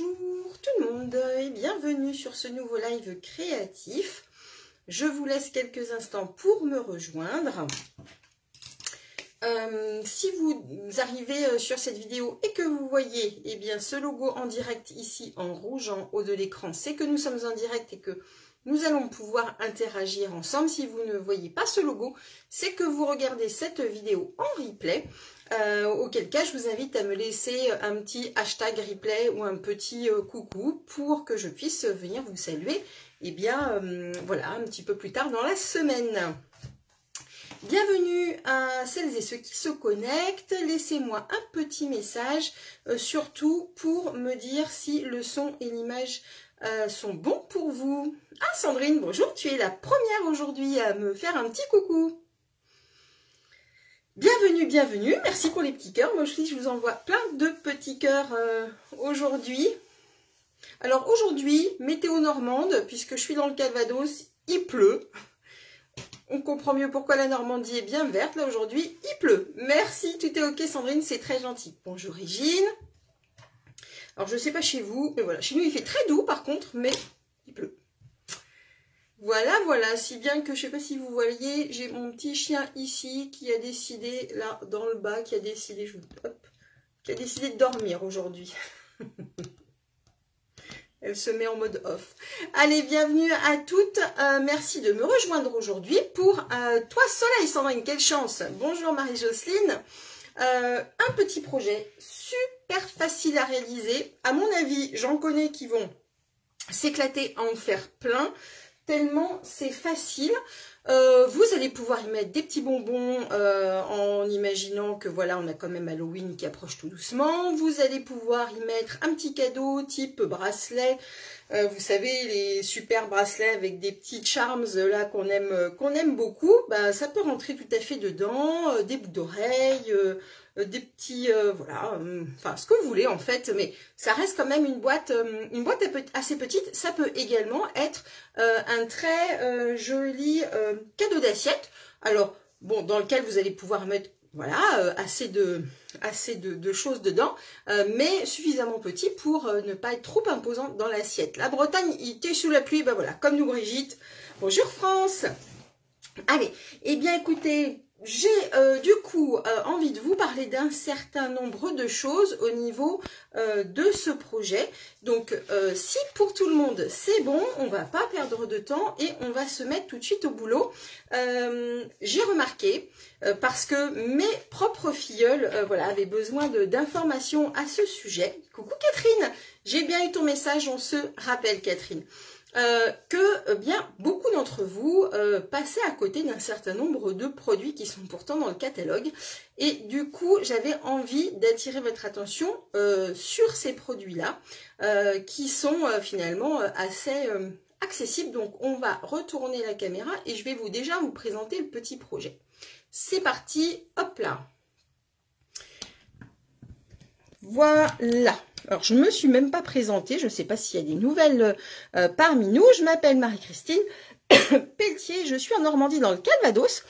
Bonjour tout le monde et bienvenue sur ce nouveau live créatif. Je vous laisse quelques instants pour me rejoindre. Si vous arrivez sur cette vidéo et que vous voyez ce logo en direct ici en rouge en haut de l'écran, c'est que nous sommes en direct et que nous allons pouvoir interagir ensemble. Si vous ne voyez pas ce logo, c'est que vous regardez cette vidéo en replay. Auquel cas, je vous invite à me laisser un petit hashtag replay ou un petit coucou pour que je puisse venir vous saluer. Voilà, un petit peu plus tard dans la semaine. Bienvenue à celles et ceux qui se connectent. Laissez-moi un petit message, surtout pour me dire si le son et l'image sont bons pour vous. Ah Sandrine, bonjour, tu es la première aujourd'hui à me faire un petit coucou. Bienvenue, bienvenue, merci pour les petits cœurs. Moi aussi je vous envoie plein de petits cœurs aujourd'hui. Alors aujourd'hui, météo normande, puisque je suis dans le Calvados, il pleut. On comprend mieux pourquoi la Normandie est bien verte. Là aujourd'hui, il pleut. Merci, tout est ok Sandrine, c'est très gentil. Bonjour Régine. Alors je ne sais pas chez vous, mais voilà, chez nous il fait très doux par contre, mais il pleut. Voilà, voilà, si bien que je ne sais pas si vous voyez, j'ai mon petit chien ici qui a décidé, là dans le bas, qui a décidé de dormir aujourd'hui. Elle se met en mode off. Allez, bienvenue à toutes. Merci de me rejoindre aujourd'hui pour Toi Soleil Sandrine, quelle chance. Bonjour Marie-Jocelyne. Un petit projet super facile à réaliser. À mon avis, j'en connais qui vont s'éclater à en faire plein. Tellement c'est facile. Vous allez pouvoir y mettre des petits bonbons en imaginant que voilà, on a quand même Halloween qui approche tout doucement. Vous allez pouvoir y mettre un petit cadeau type bracelet. Vous savez, les super bracelets avec des petits charms là qu'on aime beaucoup. Bah, ça peut rentrer tout à fait dedans. Des boucles d'oreilles, des petits voilà, enfin ce que vous voulez en fait, mais ça reste quand même une boîte assez petite. Ça peut également être un très joli cadeau d'assiette. Alors bon, dans lequel vous allez pouvoir mettre voilà assez de choses dedans, mais suffisamment petit pour ne pas être trop imposant dans l'assiette. La Bretagne, il était sous la pluie, ben voilà, comme nous Brigitte. Bonjour France. Allez, eh bien écoutez, j'ai du coup envie de vous parler d'un certain nombre de choses au niveau de ce projet. Donc si pour tout le monde c'est bon, on va pas perdre de temps et on va se mettre tout de suite au boulot. J'ai remarqué, parce que mes propres filleuls voilà, avaient besoin d'informations à ce sujet. Coucou Catherine, j'ai bien eu ton message, on se rappelle Catherine. Que bien beaucoup d'entre vous passaient à côté d'un certain nombre de produits qui sont pourtant dans le catalogue, et du coup j'avais envie d'attirer votre attention sur ces produits là qui sont finalement assez accessibles. Donc on va retourner la caméra et je vais déjà vous présenter le petit projet. C'est parti, hop là. Voilà. Alors, je ne me suis même pas présentée, je ne sais pas s'il y a des nouvelles parmi nous. Je m'appelle Marie-Christine Pelletier, je suis en Normandie dans le Calvados.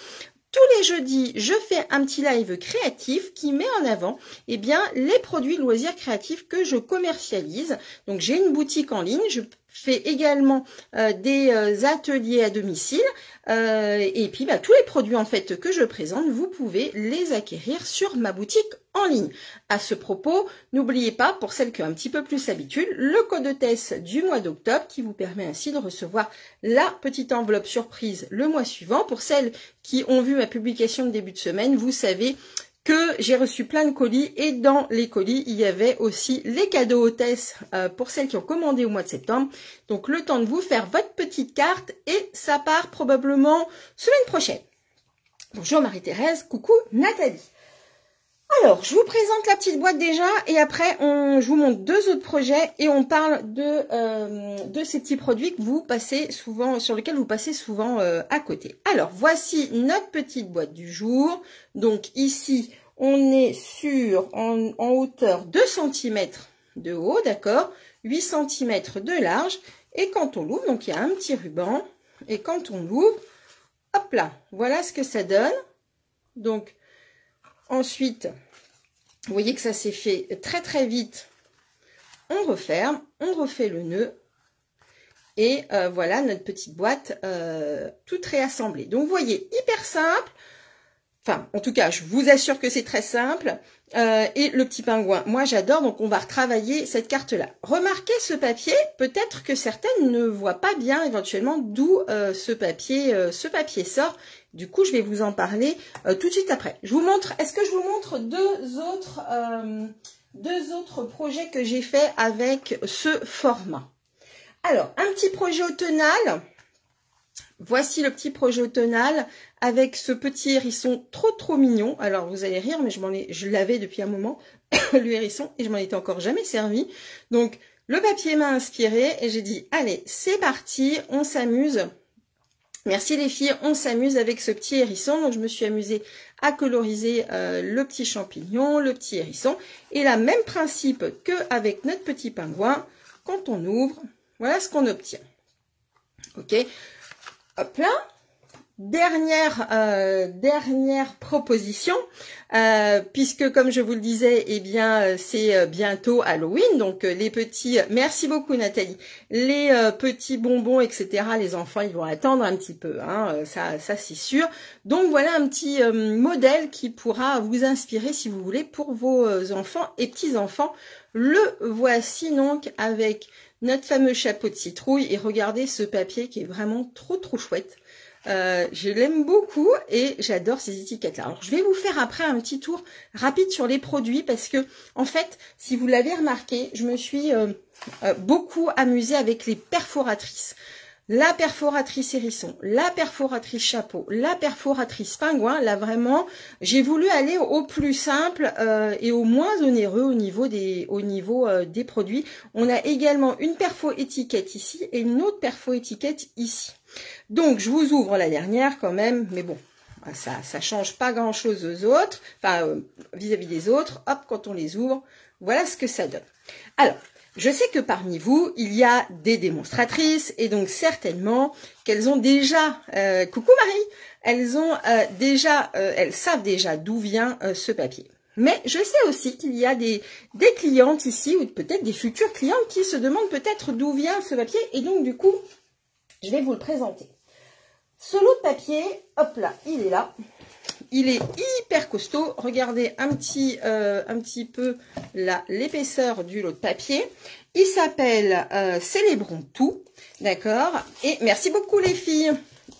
Tous les jeudis, je fais un petit live créatif qui met en avant les produits loisirs créatifs que je commercialise. Donc, j'ai une boutique en ligne, je fais également des ateliers à domicile. Et puis, tous les produits en fait que je présente, vous pouvez les acquérir sur ma boutique en ligne. À ce propos, n'oubliez pas, pour celles qui ont un petit peu plus l'habitude, le code TESS du mois d'octobre qui vous permet ainsi de recevoir la petite enveloppe surprise le mois suivant. Pour celles qui ont vu ma publication de début de semaine, vous savez que j'ai reçu plein de colis et dans les colis, il y avait aussi les cadeaux hôtesses pour celles qui ont commandé au mois de septembre. Donc, le temps de vous faire votre petite carte et ça part probablement semaine prochaine. Bonjour Marie-Thérèse, coucou Nathalie. Alors, je vous présente la petite boîte déjà et après, je vous montre deux autres projets et on parle de ces petits produits que vous passez souvent, sur lesquels vous passez souvent à côté. Alors, voici notre petite boîte du jour. Donc ici, on est en hauteur 2 cm de haut, d'accord, 8 cm de large. Et quand on l'ouvre, donc il y a un petit ruban. Et quand on l'ouvre, hop là, voilà ce que ça donne. Donc, ensuite, vous voyez que ça s'est fait très très vite on referme, on refait le nœud. Et voilà notre petite boîte toute réassemblée. Donc, vous voyez, hyper simple. Enfin, en tout cas, je vous assure que c'est très simple. Et le petit pingouin, moi j'adore, donc on va retravailler cette carte-là. Remarquez ce papier, peut-être que certaines ne voient pas bien éventuellement d'où ce papier sort. Du coup, je vais vous en parler tout de suite après. Je vous montre, est-ce que je vous montre deux autres projets que j'ai fait avec ce format? Alors, un petit projet automnal. Voici le petit projet automnal avec ce petit hérisson trop mignon. Alors vous allez rire, mais je l'avais depuis un moment, le hérisson, et je m'en étais encore jamais servi. Donc le papier m'a inspiré et j'ai dit allez, c'est parti, on s'amuse. Merci les filles, on s'amuse avec ce petit hérisson. Donc je me suis amusée à coloriser le petit champignon, le petit hérisson. Et là, même principe qu'avec notre petit pingouin, quand on ouvre, voilà ce qu'on obtient. Ok. Hop là, dernière proposition, puisque comme je vous le disais, eh bien c'est bientôt Halloween, donc les petits, merci beaucoup Nathalie, les petits bonbons, etc. Les enfants, ils vont attendre un petit peu, hein, ça c'est sûr. Donc voilà un petit modèle qui pourra vous inspirer si vous voulez pour vos enfants et petits-enfants. Le voici donc avec notre fameux chapeau de citrouille et regardez ce papier qui est vraiment trop chouette. Je l'aime beaucoup et j'adore ces étiquettes là. Alors je vais vous faire après un petit tour rapide sur les produits parce que en fait si vous l'avez remarqué, je me suis beaucoup amusée avec les perforatrices. La perforatrice hérisson, la perforatrice chapeau, la perforatrice pingouin, là vraiment, j'ai voulu aller au plus simple et au moins onéreux au niveau des produits. On a également une perfo étiquette ici et une autre perfo étiquette ici. Donc, je vous ouvre la dernière quand même, mais bon, ça change pas grand chose aux autres, enfin, vis-à-vis des autres. Hop, quand on les ouvre, voilà ce que ça donne. Alors, je sais que parmi vous, il y a des démonstratrices et donc certainement qu'elles ont déjà, coucou Marie, elles savent déjà d'où vient ce papier. Mais je sais aussi qu'il y a des clientes ici ou peut-être des futures clientes qui se demandent peut-être d'où vient ce papier et donc du coup, je vais vous le présenter. Ce lot de papier, hop là, il est là. Il est hyper costaud. Regardez un petit peu l'épaisseur du lot de papier. Il s'appelle Célébrons tout. D'accord. Et merci beaucoup les filles.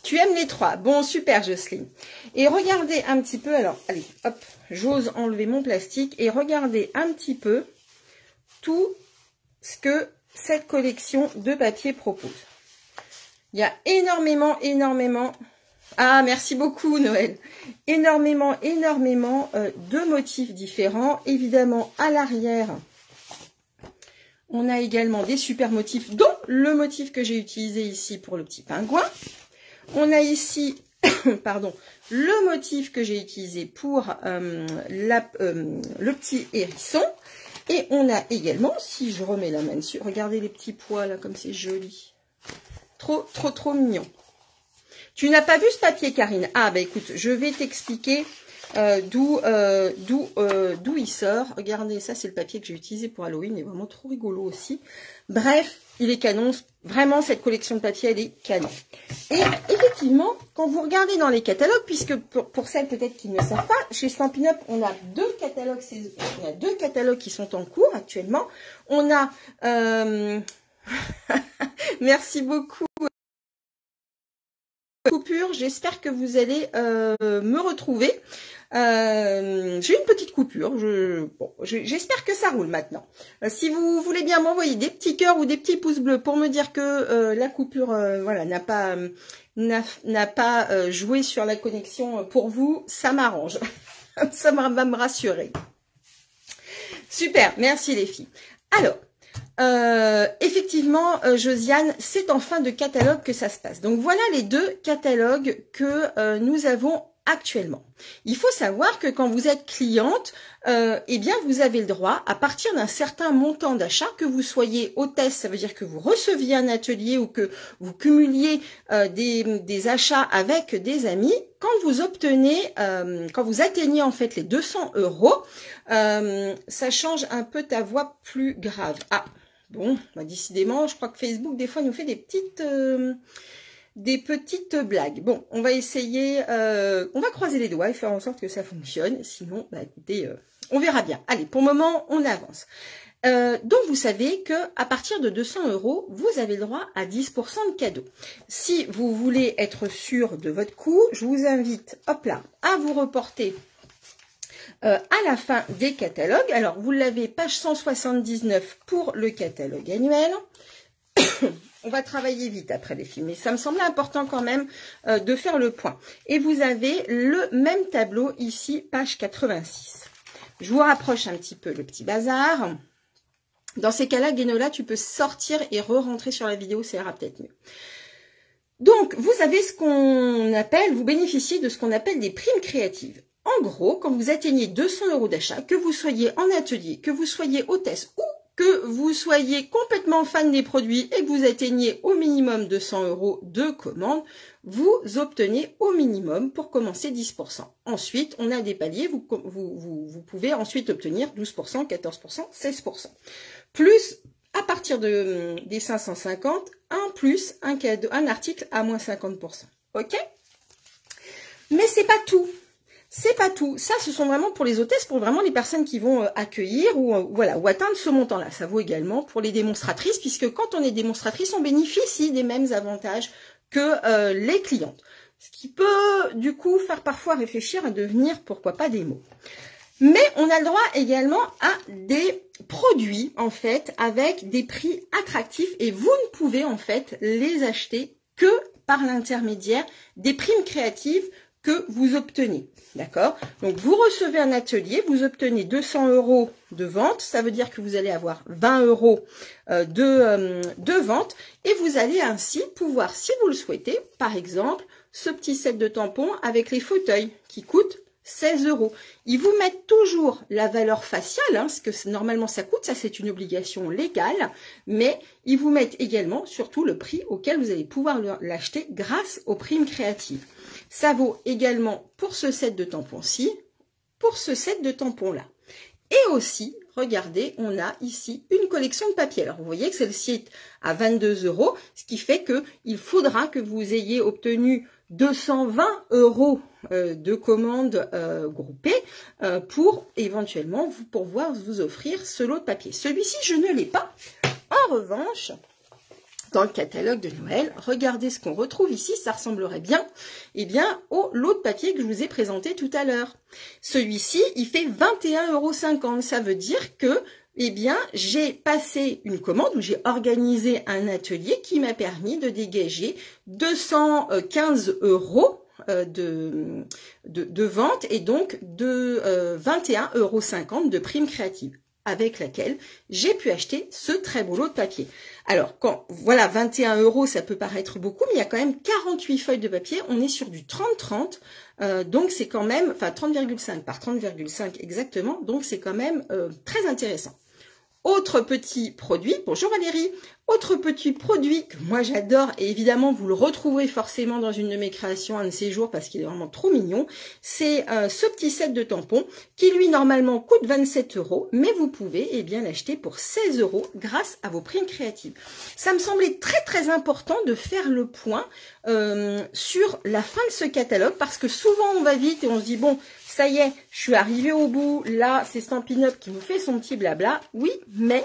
Tu aimes les trois. Bon, super Jocelyne. Et regardez un petit peu. Alors, allez, hop, j'ose enlever mon plastique. Et regardez un petit peu tout ce que cette collection de papier propose. Il y a énormément... Ah, merci beaucoup Noël. Énormément de motifs différents. Évidemment, à l'arrière, on a également des super motifs, dont le motif que j'ai utilisé ici pour le petit pingouin. On a ici, pardon, le motif que j'ai utilisé pour le petit hérisson. Et on a également, si je remets la main dessus, regardez les petits pois là, comme c'est joli. Trop mignon. Tu n'as pas vu ce papier, Karine? Ah, bah écoute, je vais t'expliquer d'où il sort. Regardez, ça c'est le papier que j'ai utilisé pour Halloween, il est vraiment trop rigolo aussi. Bref, il est canon. Vraiment, cette collection de papier, elle est canon. Et effectivement, quand vous regardez dans les catalogues, puisque pour celles peut-être qui ne le savent pas, chez Stampin' Up, on a deux catalogues qui sont en cours actuellement. On a... Merci beaucoup. Coupure, j'espère que vous allez me retrouver. J'ai une petite coupure, j'espère que ça roule maintenant. Si vous voulez bien m'envoyer des petits cœurs ou des petits pouces bleus pour me dire que la coupure voilà, n'a pas joué sur la connexion pour vous, ça m'arrange. Ça va me rassurer. Super, merci les filles. Alors, effectivement, Josiane, c'est en fin de catalogue que ça se passe. Donc voilà les deux catalogues que nous avons actuellement. Il faut savoir que quand vous êtes cliente, eh bien vous avez le droit, à partir d'un certain montant d'achat, que vous soyez hôtesse, ça veut dire que vous receviez un atelier ou que vous cumuliez des achats avec des amis, quand vous obtenez, quand vous atteignez en fait les 200 €, ça change un peu ta voix plus grave. Ah, bon, bah, décidément, je crois que Facebook, des fois, nous fait des petites blagues. Bon, on va essayer, on va croiser les doigts et faire en sorte que ça fonctionne. Sinon, bah, écoutez, on verra bien. Allez, pour le moment, on avance. Donc, vous savez que à partir de 200 €, vous avez le droit à 10% de cadeau. Si vous voulez être sûr de votre coût, je vous invite, hop là, à vous reporter à la fin des catalogues. Alors, vous l'avez, page 179 pour le catalogue annuel. On va travailler vite après les films, mais ça me semblait important quand même de faire le point. Et vous avez le même tableau ici, page 86. Je vous rapproche un petit peu le petit bazar. Dans ces cas-là, Guénola, tu peux sortir et re-rentrer sur la vidéo, ça ira peut-être mieux. Donc, vous avez ce qu'on appelle, vous bénéficiez de ce qu'on appelle des primes créatives. En gros, quand vous atteignez 200 € d'achat, que vous soyez en atelier, que vous soyez hôtesse ou que vous soyez complètement fan des produits et que vous atteignez au minimum 200 € de commande, vous obtenez au minimum pour commencer 10%. Ensuite, on a des paliers, vous pouvez ensuite obtenir 12%, 14%, 16%. Plus, à partir des 550, un cadeau, un article à moins 50%. Ok? Mais c'est pas tout. C'est pas tout. Ça, ce sont vraiment pour les hôtesses, pour vraiment les personnes qui vont accueillir ou atteindre ce montant-là. Ça vaut également pour les démonstratrices, puisque quand on est démonstratrice, on bénéficie des mêmes avantages que les clientes. Ce qui peut, du coup, faire parfois réfléchir à devenir, pourquoi pas, des mots. Mais on a le droit également à des produits, en fait, avec des prix attractifs et vous ne pouvez, en fait, les acheter que par l'intermédiaire des primes créatives que vous obtenez. D'accord? Donc, vous recevez un atelier, vous obtenez 200 € de vente. Ça veut dire que vous allez avoir 20 € de vente et vous allez ainsi pouvoir, si vous le souhaitez, par exemple, ce petit set de tampons avec les fauteuils qui coûtent 16 €. Ils vous mettent toujours la valeur faciale, hein, ce que normalement ça coûte, ça c'est une obligation légale, mais ils vous mettent également surtout le prix auquel vous allez pouvoir l'acheter grâce aux primes créatives. Ça vaut également pour ce set de tampons-ci, pour ce set de tampons-là. Et aussi, regardez, on a ici une collection de papier. Alors, vous voyez que celle-ci est à 22 €, ce qui fait qu'il faudra que vous ayez obtenu 220 € de commandes groupées pour éventuellement pouvoir vous offrir ce lot de papier. Celui-ci, je ne l'ai pas. En revanche, dans le catalogue de Noël, regardez ce qu'on retrouve ici, ça ressemblerait bien, au lot de papier que je vous ai présenté tout à l'heure. Celui-ci, il fait 21,50 €. Ça veut dire que, j'ai passé une commande ou j'ai organisé un atelier qui m'a permis de dégager 215 € de vente et donc de 21,50 € de prime créative, avec laquelle j'ai pu acheter ce très beau lot de papier. Alors, 21 €, ça peut paraître beaucoup, mais il y a quand même 48 feuilles de papier. On est sur du 30-30, donc c'est quand même, 30,5 par 30,5 exactement, donc c'est quand même très intéressant. Autre petit produit, bonjour Valérie, autre petit produit que moi j'adore et évidemment vous le retrouverez forcément dans une de mes créations un de ces jours parce qu'il est vraiment trop mignon, c'est ce petit set de tampons qui lui normalement coûte 27 € mais vous pouvez l'acheter pour 16 € grâce à vos primes créatives. Ça me semblait très très important de faire le point sur la fin de ce catalogue parce que souvent on va vite et on se dit bon, ça y est, je suis arrivée au bout, là c'est Stampin' Up qui nous fait son petit blabla, oui, mais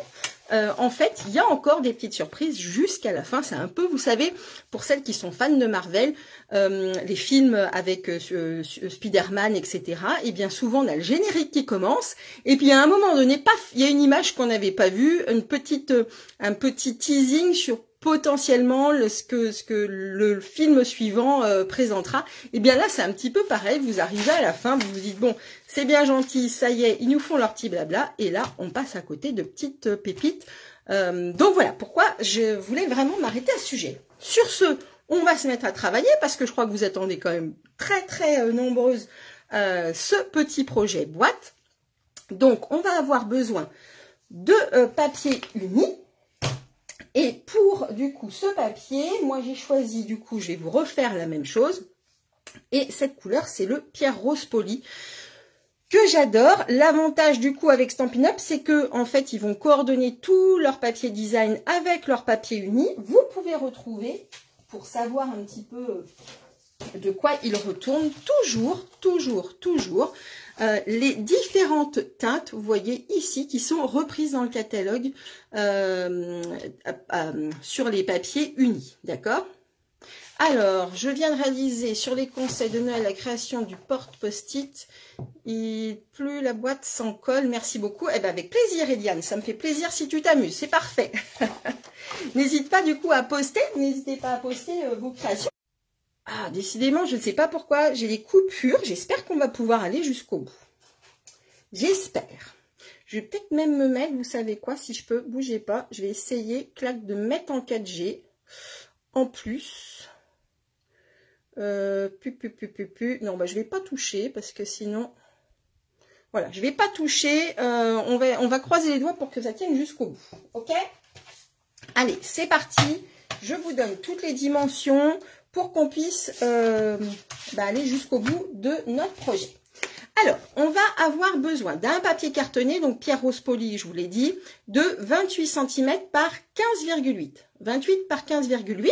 en fait, il y a encore des petites surprises jusqu'à la fin. C'est un peu, vous savez, pour celles qui sont fans de Marvel, les films avec Spider-Man, etc. Et bien souvent, on a le générique qui commence. Et puis à un moment donné, paf, il y a une image qu'on n'avait pas vue, un petit teasing sur potentiellement ce que le film suivant présentera. Et bien là, c'est un petit peu pareil. Vous arrivez à la fin, vous vous dites, bon, c'est bien gentil, ça y est, ils nous font leur petit blabla. Et là, on passe à côté de petites pépites. Donc voilà, pourquoi je voulais vraiment m'arrêter à ce sujet. Sur ce, on va se mettre à travailler parce que je crois que vous attendez quand même très, très nombreuses ce petit projet boîte. Donc, on va avoir besoin de papier uni. Et pour, du coup, ce papier, moi, j'ai choisi, du coup, je vais vous refaire la même chose. Et cette couleur, c'est le Pierre Rose Poli, que j'adore. L'avantage du coup avec Stampin' Up, c'est que en fait, ils vont coordonner tout leur papier design avec leur papier uni. Vous pouvez retrouver, pour savoir un petit peu de quoi ils retournent, toujours, les différentes teintes, vous voyez ici, qui sont reprises dans le catalogue sur les papiers unis, d'accord? Alors, je viens de réaliser sur les conseils de Noël la création du porte-post-it. Plus la boîte sans colle. Merci beaucoup. Eh bien, avec plaisir, Eliane. Ça me fait plaisir si tu t'amuses. C'est parfait. N'hésite pas du coup à poster. N'hésitez pas à poster vos créations. Ah, décidément, je ne sais pas pourquoi. J'ai les coupures. J'espère qu'on va pouvoir aller jusqu'au bout. J'espère. Je vais peut-être même me mettre, vous savez quoi, si je peux, bougez pas. Je vais essayer, clac, de mettre en 4G. En plus... non, bah, je vais pas toucher parce que sinon, voilà, je vais pas toucher. On va croiser les doigts pour que ça tienne jusqu'au bout. Ok? Allez, c'est parti. Je vous donne toutes les dimensions pour qu'on puisse aller jusqu'au bout de notre projet. Alors, on va avoir besoin d'un papier cartonné, donc Pierre Rose Poli, je vous l'ai dit, de 28 cm par 15,8. 28 par 15,8.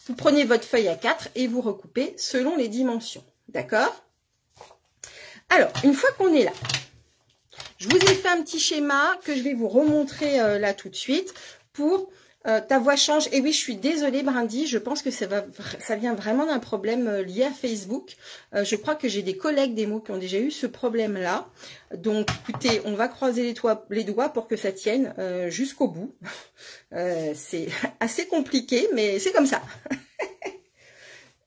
Vous prenez votre feuille A4 et vous recoupez selon les dimensions. D'accord? Alors, une fois qu'on est là, je vous ai fait un petit schéma que je vais vous remontrer là tout de suite pour... ta voix change. Et oui, je suis désolée, Brindy. Je pense que ça vient vraiment d'un problème lié à Facebook. Je crois que j'ai des collègues des mots qui ont déjà eu ce problème-là. Donc, écoutez, on va croiser les doigts pour que ça tienne jusqu'au bout. C'est assez compliqué, mais c'est comme ça.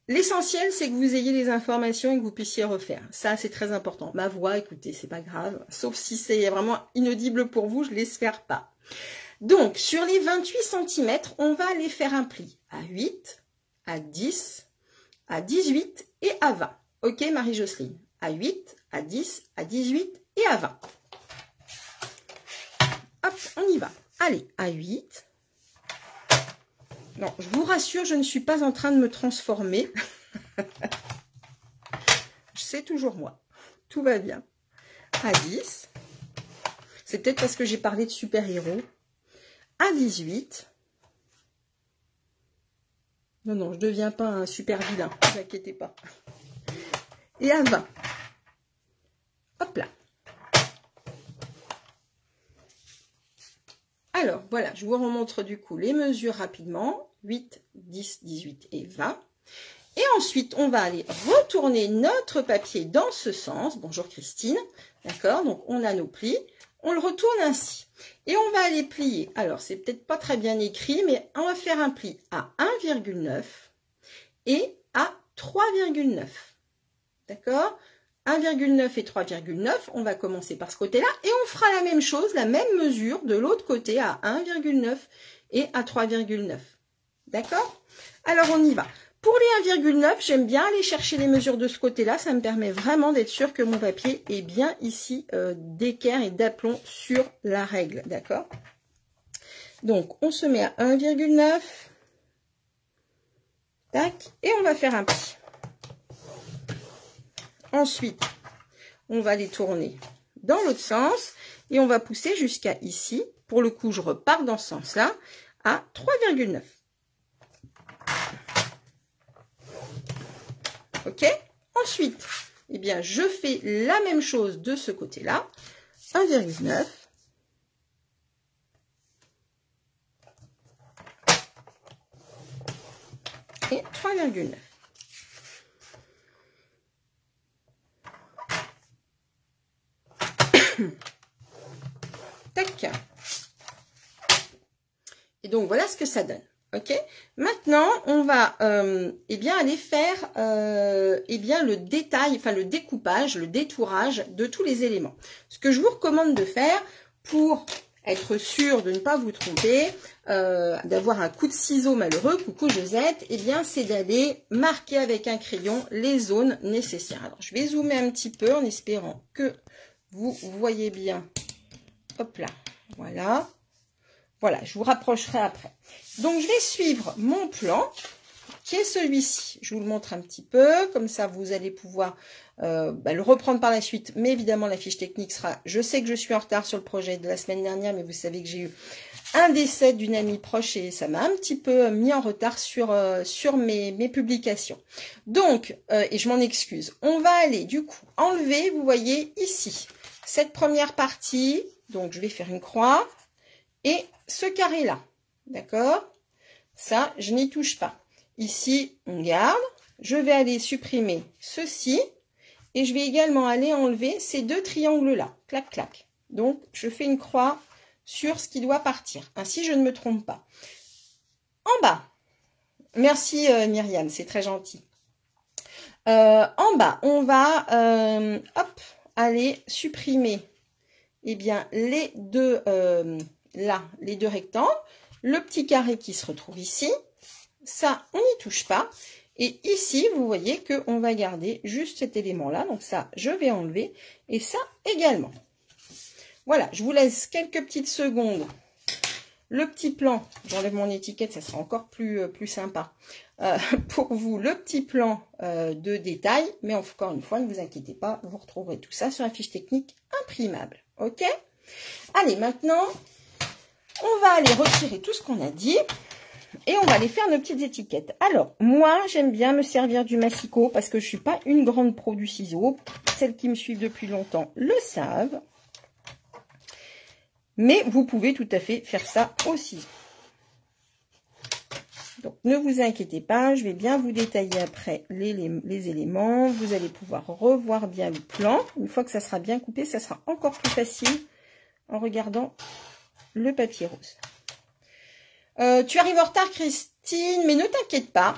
L'essentiel, c'est que vous ayez les informations et que vous puissiez refaire. Ça, c'est très important. Ma voix, écoutez, c'est pas grave. Sauf si c'est vraiment inaudible pour vous, je l'espère pas. Donc, sur les 28 cm, on va aller faire un pli à 8, à 10, à 18 et à 20. Ok, Marie-Jocelyne? À 8, à 10, à 18 et à 20. Hop, on y va. Allez, à 8. Non, je vous rassure, je ne suis pas en train de me transformer. C'est toujours moi. Tout va bien. À 10. C'est peut-être parce que j'ai parlé de super-héros. À 18. Non, je ne deviens pas un super vilain, ne vous inquiétez pas. Et à 20. Hop là. Alors, voilà, je vous remontre du coup les mesures rapidement. 8, 10, 18 et 20. Et ensuite, on va aller retourner notre papier dans ce sens. Bonjour Christine. D'accord, donc on a nos plis. On le retourne ainsi. Et on va aller plier. Alors, c'est peut-être pas très bien écrit, mais on va faire un pli à 1,9 et à 3,9. D'accord? 1,9 et 3,9. On va commencer par ce côté-là. Et on fera la même chose, la même mesure de l'autre côté à 1,9 et à 3,9. D'accord? Alors, on y va. Pour les 1,9, j'aime bien aller chercher les mesures de ce côté-là. Ça me permet vraiment d'être sûr que mon papier est bien ici d'équerre et d'aplomb sur la règle. D'accord? Donc, on se met à 1,9. Tac. Et on va faire un pli. Ensuite, on va les tourner dans l'autre sens. Et on va pousser jusqu'à ici. Pour le coup, je repars dans ce sens-là à 3,9. Ok? Ensuite, eh bien, je fais la même chose de ce côté-là. 1,9. Et 3,9. Tac. Et donc, voilà ce que ça donne. Ok, maintenant on va aller faire le détail, enfin le découpage, le détourage de tous les éléments. Ce que je vous recommande de faire pour être sûr de ne pas vous tromper, d'avoir un coup de ciseau malheureux, coucou Josette, c'est d'aller marquer avec un crayon les zones nécessaires. Alors je vais zoomer un petit peu en espérant que vous voyez bien. Hop là, voilà, je vous rapprocherai après. Donc, je vais suivre mon plan qui est celui-ci. Je vous le montre un petit peu, comme ça vous allez pouvoir le reprendre par la suite. Mais évidemment, la fiche technique sera... Je sais que je suis en retard sur le projet de la semaine dernière, mais vous savez que j'ai eu un décès d'une amie proche et ça m'a un petit peu mis en retard sur mes publications. Donc, et je m'en excuse, on va aller du coup enlever, vous voyez ici, cette première partie. Donc, je vais faire une croix et ce carré-là, d'accord? Ça, je n'y touche pas. Ici, on garde. Je vais aller supprimer ceci. Et je vais également aller enlever ces deux triangles-là. Clac, clac. Donc, je fais une croix sur ce qui doit partir. Ainsi, je ne me trompe pas. En bas. Merci Myriam, c'est très gentil. En bas, on va aller supprimer les deux les deux rectangles. Le petit carré qui se retrouve ici. Ça, on n'y touche pas. Et ici, vous voyez qu'on va garder juste cet élément-là. Donc ça, je vais enlever. Et ça également. Voilà, je vous laisse quelques petites secondes. Le petit plan, j'enlève mon étiquette, ça sera encore plus sympa. Pour vous, le petit plan de détail. Mais encore une fois, ne vous inquiétez pas, vous retrouverez tout ça sur la fiche technique imprimable. Ok? Allez, maintenant, on va aller retirer tout ce qu'on a dit. Et on va aller faire nos petites étiquettes. Alors, moi, j'aime bien me servir du massicot parce que je ne suis pas une grande pro du ciseau. Celles qui me suivent depuis longtemps le savent. Mais vous pouvez tout à fait faire ça aussi. Donc, ne vous inquiétez pas, je vais bien vous détailler après les éléments. Vous allez pouvoir revoir bien le plan. Une fois que ça sera bien coupé, ça sera encore plus facile en regardant le papier rose. Tu arrives en retard, Christine, mais ne t'inquiète pas.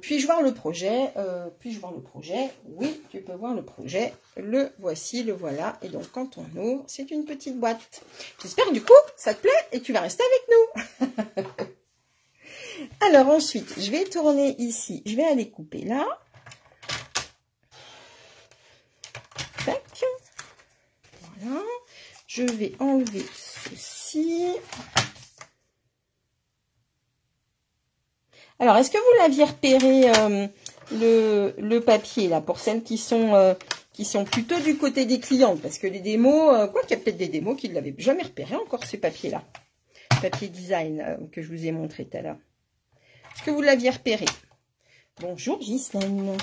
Puis-je voir le projet? Puis-je voir le projet? Oui, tu peux voir le projet. Le voici, le voilà. Et donc, quand on ouvre, c'est une petite boîte. J'espère du coup, ça te plaît et tu vas rester avec nous. Alors, ensuite, je vais tourner ici. Je vais aller couper là. Tac. Voilà. Je vais enlever ceci. Alors, est-ce que vous l'aviez repéré, le papier, là, pour celles qui sont plutôt du côté des clientes? Parce que les démos, quoi qu'il y a peut-être des démos qui ne l'avaient jamais repéré encore, ces papiers-là. Papier design que je vous ai montré tout à l'heure. Est-ce que vous l'aviez repéré? Bonjour, Ghislaine.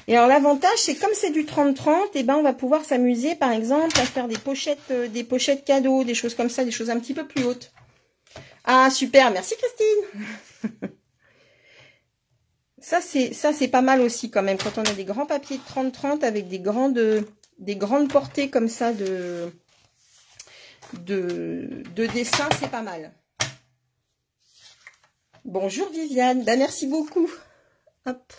Et alors, l'avantage, c'est comme c'est du 30-30, et ben, on va pouvoir s'amuser, par exemple, à faire des pochettes cadeaux, des choses comme ça, des choses un petit peu plus hautes. Ah, super, merci Christine. Ça, c'est pas mal aussi quand même. Quand on a des grands papiers de 30-30 avec des grandes portées comme ça de dessin, c'est pas mal. Bonjour Viviane, ben, merci beaucoup. Hop.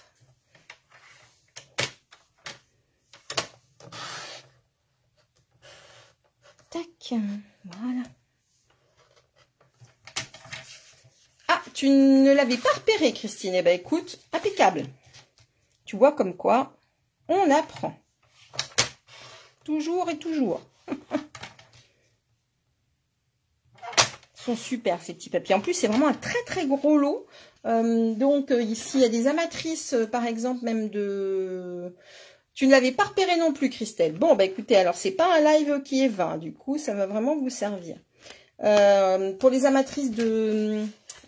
Tac, voilà. Ah, tu ne l'avais pas repéré, Christine. Eh bien, écoute, impeccable. Tu vois comme quoi, on apprend. Toujours et toujours. Ils sont super, ces petits papiers. En plus, c'est vraiment un très, très gros lot. Donc, ici, il y a des amatrices, par exemple, même de... Tu ne l'avais pas repéré non plus, Christelle. Bon, bah écoutez, alors, c'est pas un live qui est vain. Du coup, ça va vraiment vous servir. Pour les amatrices de...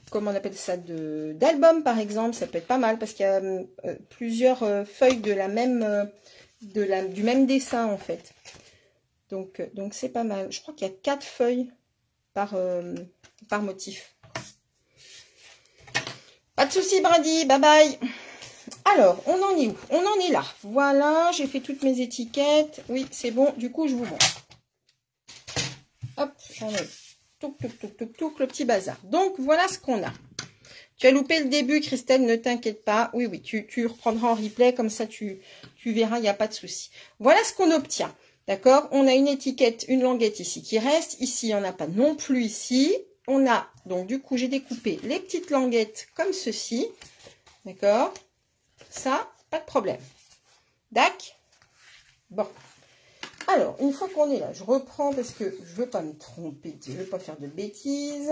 Comment on appelle ça, d'album par exemple, ça peut être pas mal parce qu'il y a plusieurs feuilles de la même du même dessin en fait. Donc c'est pas mal. Je crois qu'il y a 4 feuilles par motif. Pas de souci, Brady, bye bye. Alors, on en est où? On en est là. Voilà, j'ai fait toutes mes étiquettes. Oui, c'est bon. Du coup, je vous montre. Hop, j'enlève. Touc, touc, touc, touc, touc, le petit bazar. Donc, voilà ce qu'on a. Tu as loupé le début, Christelle, ne t'inquiète pas. Oui, oui, tu reprendras en replay, comme ça, tu verras, il n'y a pas de souci. Voilà ce qu'on obtient. D'accord? On a une étiquette, une languette ici qui reste. Ici, il n'y en a pas non plus ici. On a, donc, du coup, j'ai découpé les petites languettes comme ceci. D'accord? Ça, pas de problème. Dac? Bon. Alors, une fois qu'on est là, je reprends parce que je ne veux pas me tromper, je ne veux pas faire de bêtises.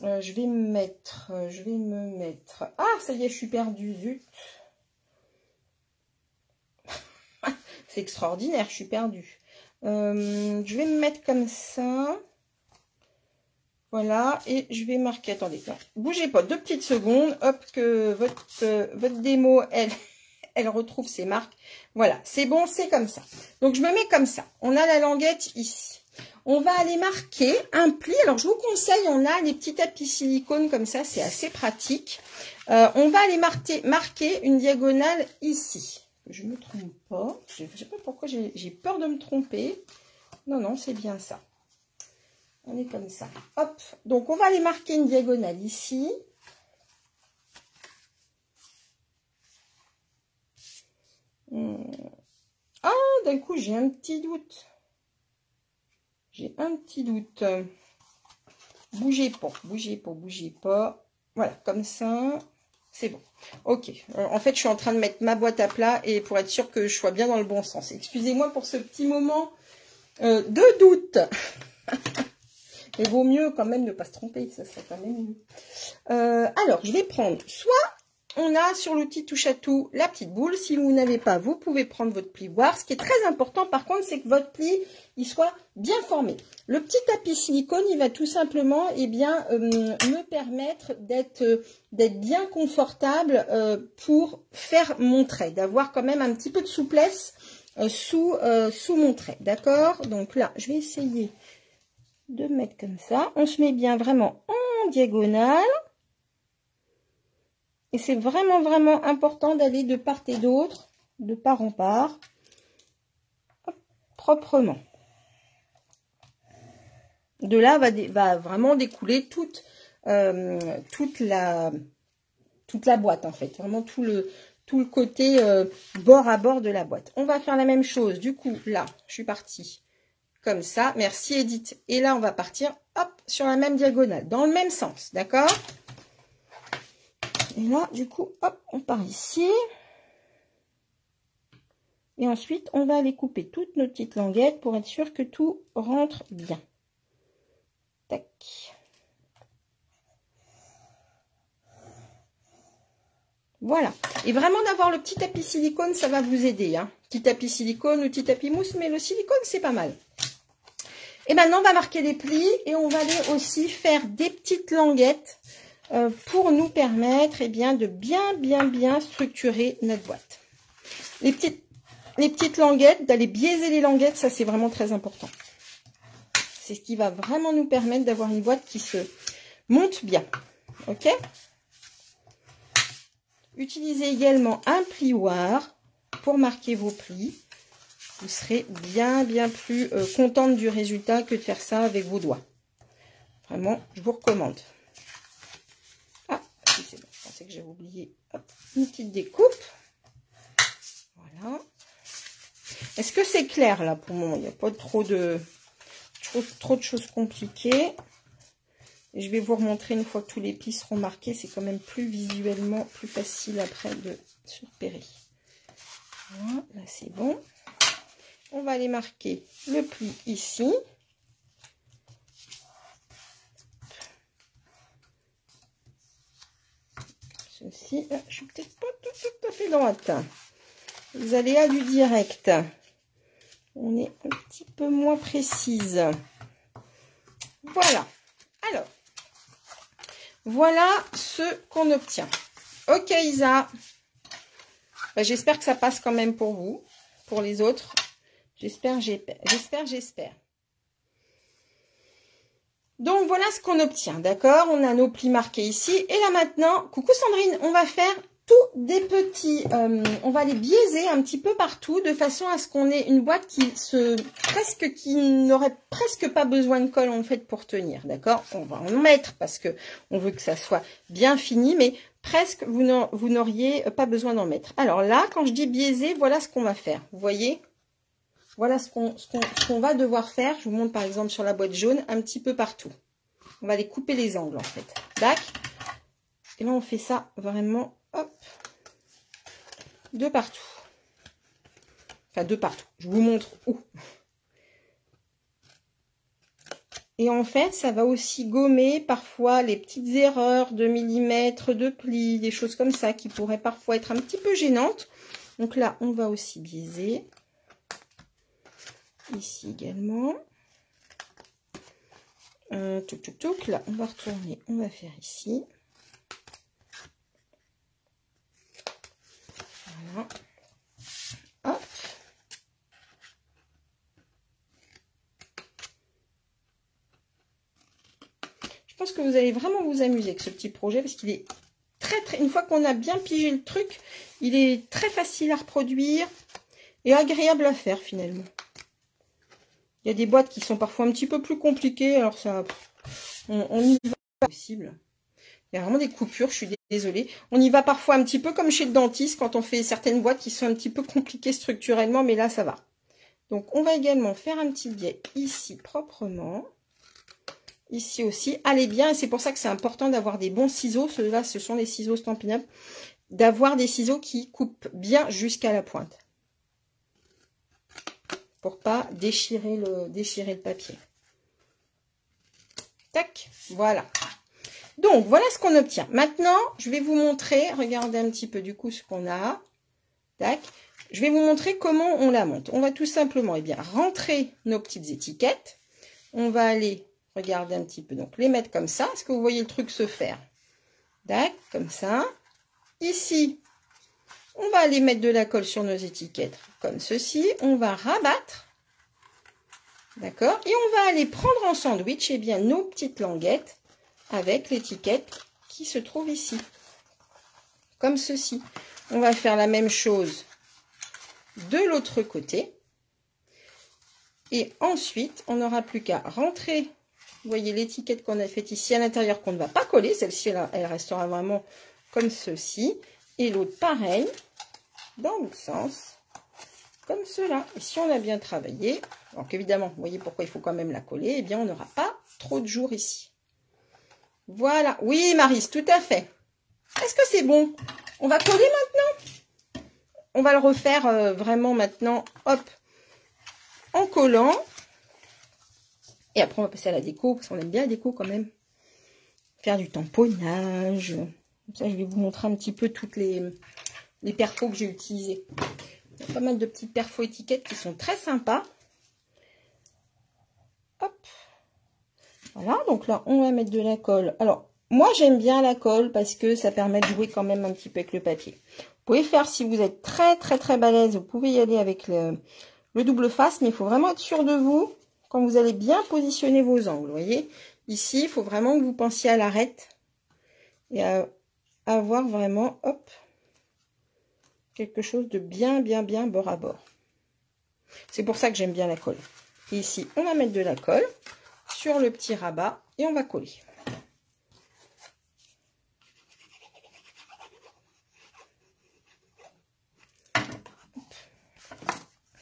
Je vais me mettre... Ah, ça y est, je suis perdue, zut. C'est extraordinaire, je suis perdue. Je vais me mettre comme ça. Voilà, et je vais marquer... Attendez, non, bougez pas, 2 petites secondes. Hop, que votre démo, elle retrouve ses marques. Voilà, c'est bon, c'est comme ça. Donc, je me mets comme ça. On a la languette ici. On va aller marquer un pli. Alors, je vous conseille, on a des petits tapis silicone comme ça, c'est assez pratique. On va aller marquer une diagonale ici. Je ne me trompe pas. Je ne sais pas pourquoi j'ai peur de me tromper. Non, non, c'est bien ça. On est comme ça. Hop. Donc, on va aller marquer une diagonale ici. Ah, d'un coup, j'ai un petit doute. J'ai un petit doute. Bougez pas, bougez pas, bougez pas. Voilà, comme ça, c'est bon. Ok. En fait, je suis en train de mettre ma boîte à plat et pour être sûr que je sois bien dans le bon sens. Excusez-moi pour ce petit moment de doute. Il vaut mieux quand même ne pas se tromper, ça serait quand même mieux. Alors, je vais prendre soit... On a sur l'outil touche à tout la petite boule. Si vous n'avez pas, vous pouvez prendre votre plioir. Ce qui est très important, par contre, c'est que votre pli, il soit bien formé. Le petit tapis silicone, il va tout simplement, me permettre d'être bien confortable pour faire mon trait, d'avoir quand même un petit peu de souplesse sous mon trait. D'accord? Donc là, je vais essayer de mettre comme ça. On se met bien vraiment en diagonale. Et c'est vraiment, vraiment important d'aller de part et d'autre, de part en part, hop, proprement. De là va vraiment découler toute la boîte, en fait. Vraiment tout le côté bord à bord de la boîte. On va faire la même chose. Du coup, là, je suis partie comme ça. Merci, Edith. Et là, on va partir, hop, sur la même diagonale, dans le même sens, d'accord ? Et là, du coup, hop, on part ici. Et ensuite, on va aller couper toutes nos petites languettes pour être sûr que tout rentre bien. Tac. Voilà. Et vraiment d'avoir le petit tapis silicone, ça va vous aider. Hein. Petit tapis silicone ou petit tapis mousse, mais le silicone, c'est pas mal. Et maintenant, on va marquer les plis et on va aller aussi faire des petites languettes pour nous permettre de bien structurer notre boîte. Les petites languettes, d'aller biaiser les languettes, ça c'est vraiment très important. C'est ce qui va vraiment nous permettre d'avoir une boîte qui se monte bien. Ok? Utilisez également un plioir pour marquer vos plis. Vous serez bien plus contente du résultat que de faire ça avec vos doigts. Vraiment, je vous recommande. C'est bon, je pensais que j'avais oublié une petite découpe. Voilà. Est-ce que c'est clair là pour le moment? Il n'y a pas trop de choses compliquées. Et je vais vous remontrer une fois que tous les plis seront marqués. C'est quand même plus visuellement plus facile après de se repérer. Voilà, là c'est bon. On va aller marquer le pli ici. Ceci, je suis peut-être pas tout à fait droite. Les aléas du direct. On est un petit peu moins précise. Voilà. Alors, voilà ce qu'on obtient. Ok, Isa. Ben, j'espère que ça passe quand même pour vous. Pour les autres. J'espère. Donc, voilà ce qu'on obtient, d'accord? On a nos plis marqués ici. Et là, maintenant, coucou Sandrine, on va faire tous des petits... on va les biaiser un petit peu partout, de façon à ce qu'on ait une boîte qui n'aurait presque pas besoin de colle, en fait, pour tenir, d'accord? On va en mettre, parce que on veut que ça soit bien fini, mais presque, vous n'auriez pas besoin d'en mettre. Alors là, quand je dis biaiser, voilà ce qu'on va faire, vous voyez? Voilà ce qu'on va devoir faire. Je vous montre par exemple sur la boîte jaune, un petit peu partout. On va aller couper les angles en fait. Tac. Et là on fait ça vraiment, hop, de partout. Enfin de partout. Je vous montre où. Et en fait, ça va aussi gommer parfois les petites erreurs de millimètres, de plis, des choses comme ça qui pourraient parfois être un petit peu gênantes. Donc là, on va aussi biaiser. Ici également. Touc. Là, on va retourner, on va faire ici. Voilà. Hop. Je pense que vous allez vraiment vous amuser avec ce petit projet parce qu'il est très, une fois qu'on a bien pigé le truc, il est très facile à reproduire et agréable à faire finalement. Il y a des boîtes qui sont parfois un petit peu plus compliquées, alors ça, on y va pas possible. Il y a vraiment des coupures, je suis désolée. On y va parfois un petit peu comme chez le dentiste quand on fait certaines boîtes qui sont un petit peu compliquées structurellement, mais là ça va. Donc on va également faire un petit biais ici proprement. Ici aussi, allez bien, et c'est pour ça que c'est important d'avoir des bons ciseaux. Ceux-là, ce sont les ciseaux Stampin' Up. D'avoir des ciseaux qui coupent bien jusqu'à la pointe. Pour pas déchirer le papier. Tac, voilà. Donc, voilà ce qu'on obtient. Maintenant, je vais vous montrer, regardez un petit peu du coup ce qu'on a. Tac. Je vais vous montrer comment on la monte. On va tout simplement rentrer nos petites étiquettes. On va aller, regarder un petit peu, donc les mettre comme ça. Est-ce que vous voyez le truc se faire? Tac, comme ça. Ici, on va aller mettre de la colle sur nos étiquettes comme ceci. On va rabattre. D'accord? Et on va aller prendre en sandwich nos petites languettes avec l'étiquette qui se trouve ici. Comme ceci. On va faire la même chose de l'autre côté. Et ensuite, on n'aura plus qu'à rentrer, vous voyez l'étiquette qu'on a faite ici à l'intérieur qu'on ne va pas coller. Celle-ci, elle restera vraiment comme ceci. Et l'autre, pareil, dans l'autre sens, comme cela. Et si on a bien travaillé, donc évidemment, vous voyez pourquoi il faut quand même la coller, eh bien, on n'aura pas trop de jours ici. Voilà. Oui, Maryse, tout à fait. Est-ce que c'est bon? On va coller maintenant? On va le refaire vraiment maintenant, hop, en collant. Et après, on va passer à la déco, parce qu'on aime bien la déco quand même. Faire du tamponnage. Comme ça, je vais vous montrer un petit peu toutes les perfos que j'ai utilisés. Il y a pas mal de petites perfos étiquettes qui sont très sympas. Hop. Voilà, donc là, on va mettre de la colle. Alors, moi, j'aime bien la colle parce que ça permet de jouer quand même un petit peu avec le papier. Vous pouvez faire, si vous êtes très balèze, vous pouvez y aller avec le double face, mais il faut vraiment être sûr de vous quand vous allez bien positionner vos angles. Vous voyez, ici, il faut vraiment que vous pensiez à l'arête et à avoir vraiment, hop, quelque chose de bien bord à bord. C'est pour ça que j'aime bien la colle. Et ici, on va mettre de la colle sur le petit rabat et on va coller.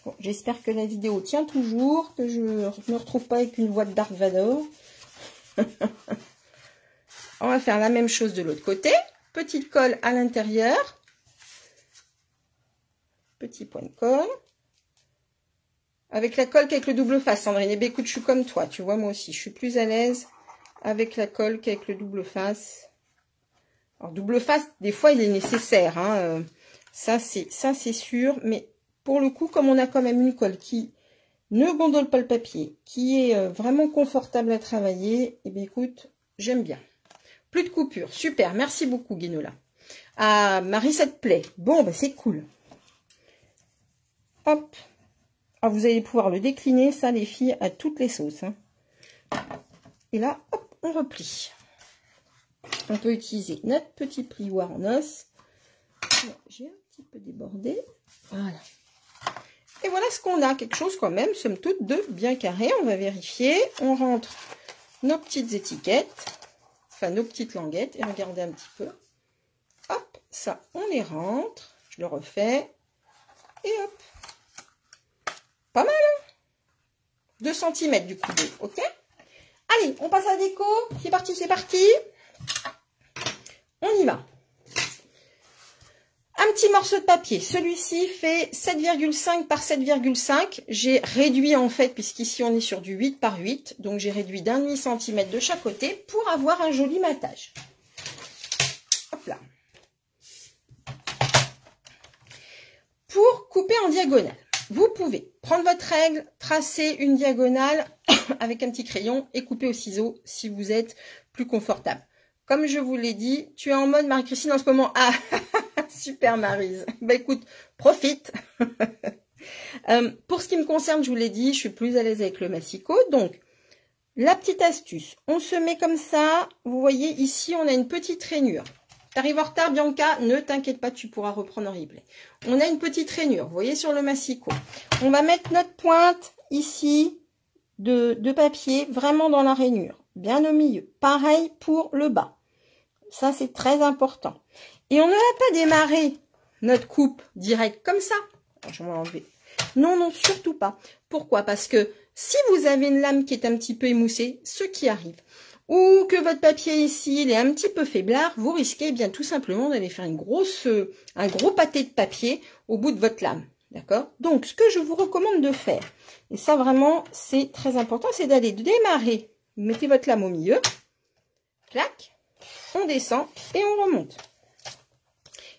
Bon, j'espère que la vidéo tient toujours, que je ne me retrouve pas avec une voix de Dark Vador. On va faire la même chose de l'autre côté. Petite colle à l'intérieur. Petit point de colle. Avec la colle qu'avec le double face, Sandrine. Eh bien, écoute, je suis comme toi, tu vois, moi aussi. Je suis plus à l'aise avec la colle qu'avec le double face. Alors, double face, des fois, il est nécessaire. Hein. Ça, c'est sûr. Mais pour le coup, comme on a quand même une colle qui ne gondole pas le papier, qui est vraiment confortable à travailler, eh bien, écoute, j'aime bien. Plus de coupure. Super. Merci beaucoup, Guénola. Ah, Marie, ça te plaît. Bon, ben, c'est cool. Hop. Ah, vous allez pouvoir le décliner, ça, les filles, à toutes les sauces. Hein. Et là, hop, on replie. On peut utiliser notre petit plioir en os. J'ai un petit peu débordé. Voilà. Et voilà ce qu'on a. Quelque chose quand même, somme toute, de bien carré. On va vérifier. On rentre nos petites étiquettes. Enfin, nos petites languettes. Et regardez un petit peu. Hop, ça, on les rentre. Je le refais. Et hop. Pas mal, hein? 2 cm du coup, ok? Allez, on passe à la déco. C'est parti, c'est parti. On y va. Un petit morceau de papier. Celui-ci fait 7,5 par 7,5. J'ai réduit en fait, puisqu'ici on est sur du 8 par 8. Donc j'ai réduit d'1,5 cm de chaque côté pour avoir un joli matage. Hop là. Pour couper en diagonale, vous pouvez prendre votre règle, tracer une diagonale avec un petit crayon et couper au ciseau si vous êtes plus confortable. Comme je vous l'ai dit, tu es en mode Marie-Christine en ce moment. Ah, super Maryse. Bah écoute, profite. Pour ce qui me concerne, je vous l'ai dit, je suis plus à l'aise avec le massicot. Donc, la petite astuce, on se met comme ça. Vous voyez, ici, on a une petite rainure. T'arrives en retard, Bianca, ne t'inquiète pas, tu pourras reprendre en replay. On a une petite rainure, vous voyez, sur le massicot. On va mettre notre pointe ici de papier, vraiment dans la rainure, bien au milieu. Pareil pour le bas. Ça, c'est très important. Et on ne va pas démarrer notre coupe direct comme ça. Alors, je vais l'enlever. Non, non, surtout pas. Pourquoi? Parce que si vous avez une lame qui est un petit peu émoussée, ce qui arrive, ou que votre papier ici, il est un petit peu faiblard, vous risquez bien tout simplement d'aller faire un gros pâté de papier au bout de votre lame. D'accord? Donc, ce que je vous recommande de faire, et ça vraiment, c'est très important, c'est d'aller démarrer. Vous mettez votre lame au milieu. Clac. On descend et on remonte.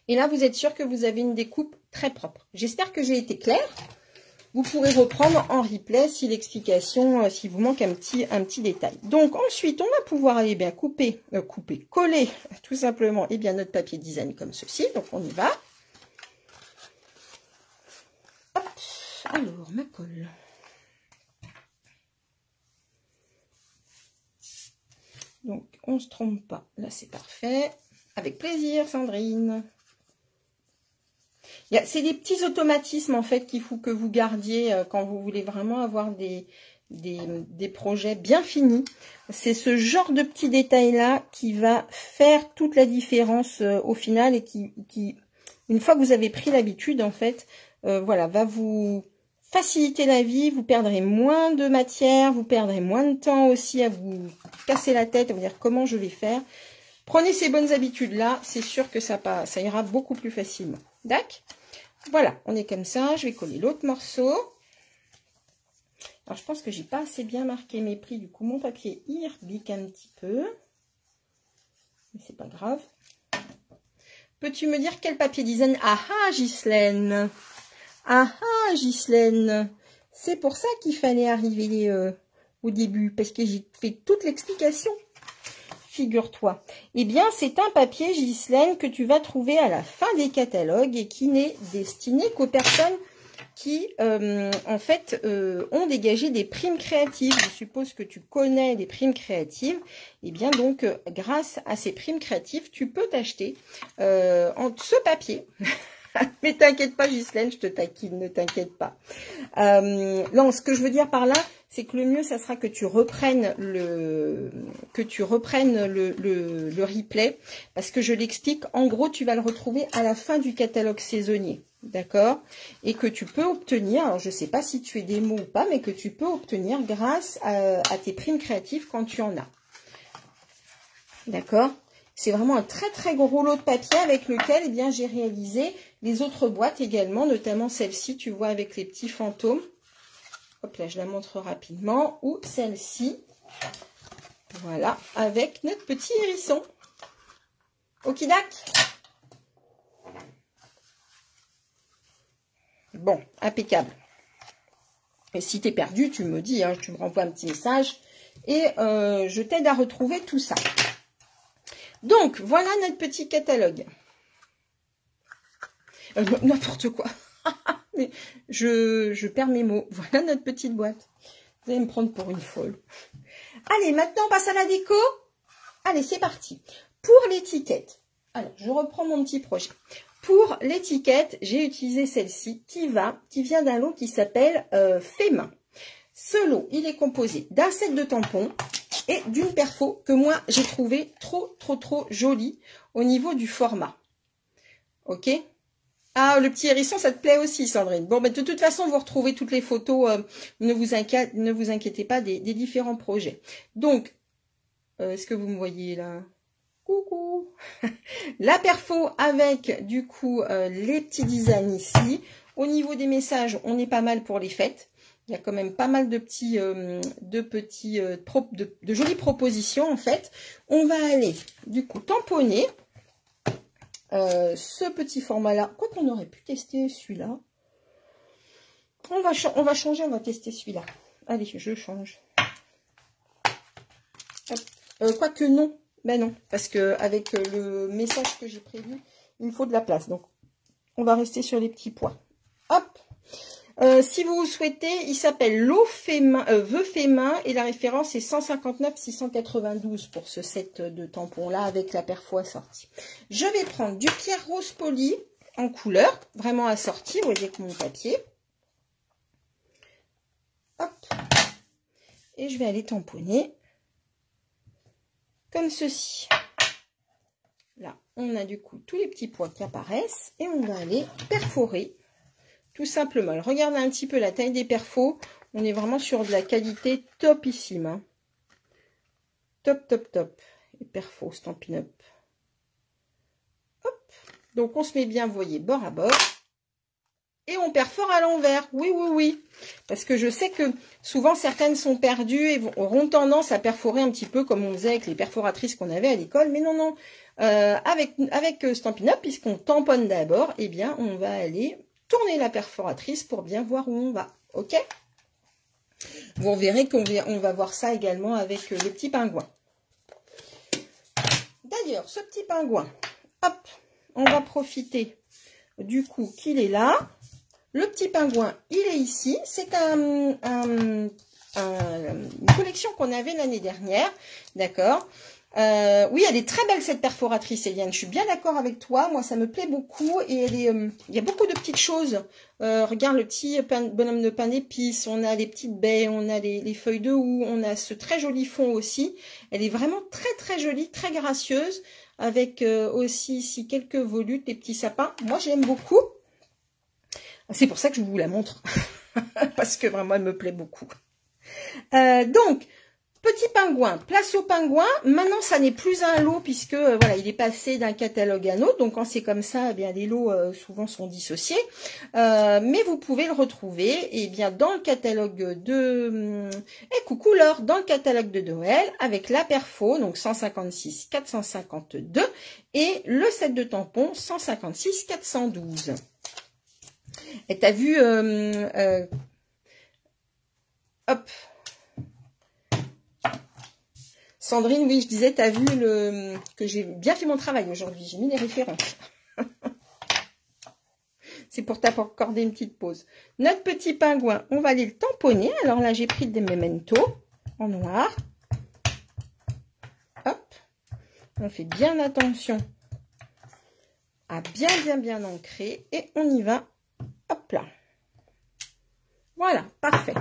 Et là, vous êtes sûr que vous avez une découpe très propre. J'espère que j'ai été claire. Vous pourrez reprendre en replay si l'explication, s'il vous manque un petit détail. Donc ensuite, on va pouvoir aller bien coller tout simplement notre papier design comme ceci. Donc on y va. Hop, alors ma colle. Donc, on ne se trompe pas. Là, c'est parfait. Avec plaisir, Sandrine. C'est des petits automatismes, en fait, qu'il faut que vous gardiez quand vous voulez vraiment avoir des projets bien finis. C'est ce genre de petits détails-là qui va faire toute la différence au final et qui, une fois que vous avez pris l'habitude, en fait, voilà, va vous faciliter la vie, vous perdrez moins de matière, vous perdrez moins de temps aussi à vous casser la tête, à vous dire comment je vais faire. Prenez ces bonnes habitudes-là, c'est sûr que ça ira beaucoup plus facilement. D'accord? Voilà, on est comme ça, je vais coller l'autre morceau. Alors, je pense que j'ai pas assez bien marqué mes plis, du coup, mon papier il rebique un petit peu. Mais c'est pas grave. Peux-tu me dire quel papier design? Ah ah, Ghislaine! Ah ah, Ghislaine, c'est pour ça qu'il fallait arriver au début, parce que j'ai fait toute l'explication. Figure-toi. Eh bien, c'est un papier, Ghislaine, que tu vas trouver à la fin des catalogues et qui n'est destiné qu'aux personnes qui, en fait, ont dégagé des primes créatives. Je suppose que tu connais des primes créatives. Eh bien, donc, grâce à ces primes créatives, tu peux t'acheter ce papier. Mais t'inquiète pas, Ghislaine, je te taquine, ne t'inquiète pas. Non, ce que je veux dire par là, c'est que le mieux, ça sera que tu reprennes le replay, parce que je l'explique. En gros, tu vas le retrouver à la fin du catalogue saisonnier, d'accord? Et que tu peux obtenir, alors je sais pas si tu es démo ou pas, mais que tu peux obtenir grâce à tes primes créatives quand tu en as. D'accord? C'est vraiment un très très gros lot de papier avec lequel, eh bien, j'ai réalisé les autres boîtes également, notamment celle-ci, tu vois, avec les petits fantômes. Hop là, je la montre rapidement. Ou celle-ci, voilà, avec notre petit hérisson. Okidak. Bon, impeccable. Et si tu es perdu, tu me dis, hein, tu me renvoies un petit message et je t'aide à retrouver tout ça. Donc, voilà notre petit catalogue. N'importe quoi. Mais je perds mes mots. Voilà notre petite boîte. Vous allez me prendre pour une folle. Allez, maintenant, on passe à la déco. Allez, c'est parti. Pour l'étiquette. Alors, je reprends mon petit projet. Pour l'étiquette, j'ai utilisé celle-ci qui vient d'un lot qui s'appelle Fait main. Ce lot, il est composé d'un set de tampons et d'une perfo que moi, j'ai trouvé trop jolie au niveau du format. Ok? Ah, le petit hérisson, ça te plaît aussi, Sandrine. Bon, de toute façon, vous retrouvez toutes les photos, ne vous inquiétez pas des différents projets. Donc, est-ce que vous me voyez là? coucou. La perfo avec du coup les petits designs ici. Au niveau des messages, on est pas mal pour les fêtes. Il y a quand même pas mal de de jolies propositions en fait. On va aller du coup tamponner ce petit format-là. Quoi qu'on aurait pu tester celui-là. On va changer, on va tester celui-là. Allez, je change. Quoique non. Ben non, parce que avec le message que j'ai prévu, il me faut de la place. Donc, on va rester sur les petits pois. Hop. Si vous souhaitez, il s'appelle L'eau Vœux fait main et la référence est 159 692 pour ce set de tampons là avec la perfo assortie. Je vais prendre du pierre rose poli en couleur, vraiment assorti, vous voyez que mon papier. Hop. Et je vais aller tamponner comme ceci. Là, on a du coup tous les petits pois qui apparaissent et on va aller perforer. Tout simplement. Regardez un petit peu la taille des perfos. On est vraiment sur de la qualité topissime. Hein. Top, top, top. Les perfos, Stampin' Up. Hop. Donc, on se met bien, vous voyez, bord à bord. Et on perfore à l'envers. Oui, oui, oui. Parce que je sais que souvent, certaines sont perdues et auront tendance à perforer un petit peu comme on faisait avec les perforatrices qu'on avait à l'école. Mais non, non. Avec Stampin' Up, puisqu'on tamponne d'abord, eh bien, on va aller tourner la perforatrice pour bien voir où on va. Ok? Vous verrez qu'on va voir ça également avec le petit pingouin. D'ailleurs, ce petit pingouin, hop, on va profiter du coup qu'il est là. Le petit pingouin, il est ici. C'est une collection qu'on avait l'année dernière. D'accord? Oui, elle est très belle cette perforatrice, Eliane. Je suis bien d'accord avec toi. Moi, ça me plaît beaucoup. Et il y a beaucoup de petites choses. Regarde le petit bonhomme de pain d'épices. On a les petites baies. On a les feuilles de houx. On a ce très joli fond aussi. Elle est vraiment très, très jolie, très gracieuse. Avec aussi ici quelques volutes, des petits sapins. Moi, j'aime beaucoup. C'est pour ça que je vous la montre. Parce que vraiment, elle me plaît beaucoup. Donc, petit pingouin, place au pingouin. Maintenant, ça n'est plus un lot puisque voilà, il est passé d'un catalogue à un autre. Donc, quand c'est comme ça, eh bien, les lots souvent sont dissociés. Mais vous pouvez le retrouver bien dans le catalogue de... coucou Laure, dans le catalogue de Noël avec la perfo, donc 156 452 et le set de tampons 156 412. Et t'as vu... hop. Sandrine, oui, je disais, tu as vu que j'ai bien fait mon travail aujourd'hui. J'ai mis les références. C'est pour t'accorder une petite pause. Notre petit pingouin, on va aller le tamponner. Alors là, j'ai pris des mementos en noir. Hop. On fait bien attention à bien ancrer. Et on y va. Hop là. Voilà, parfait.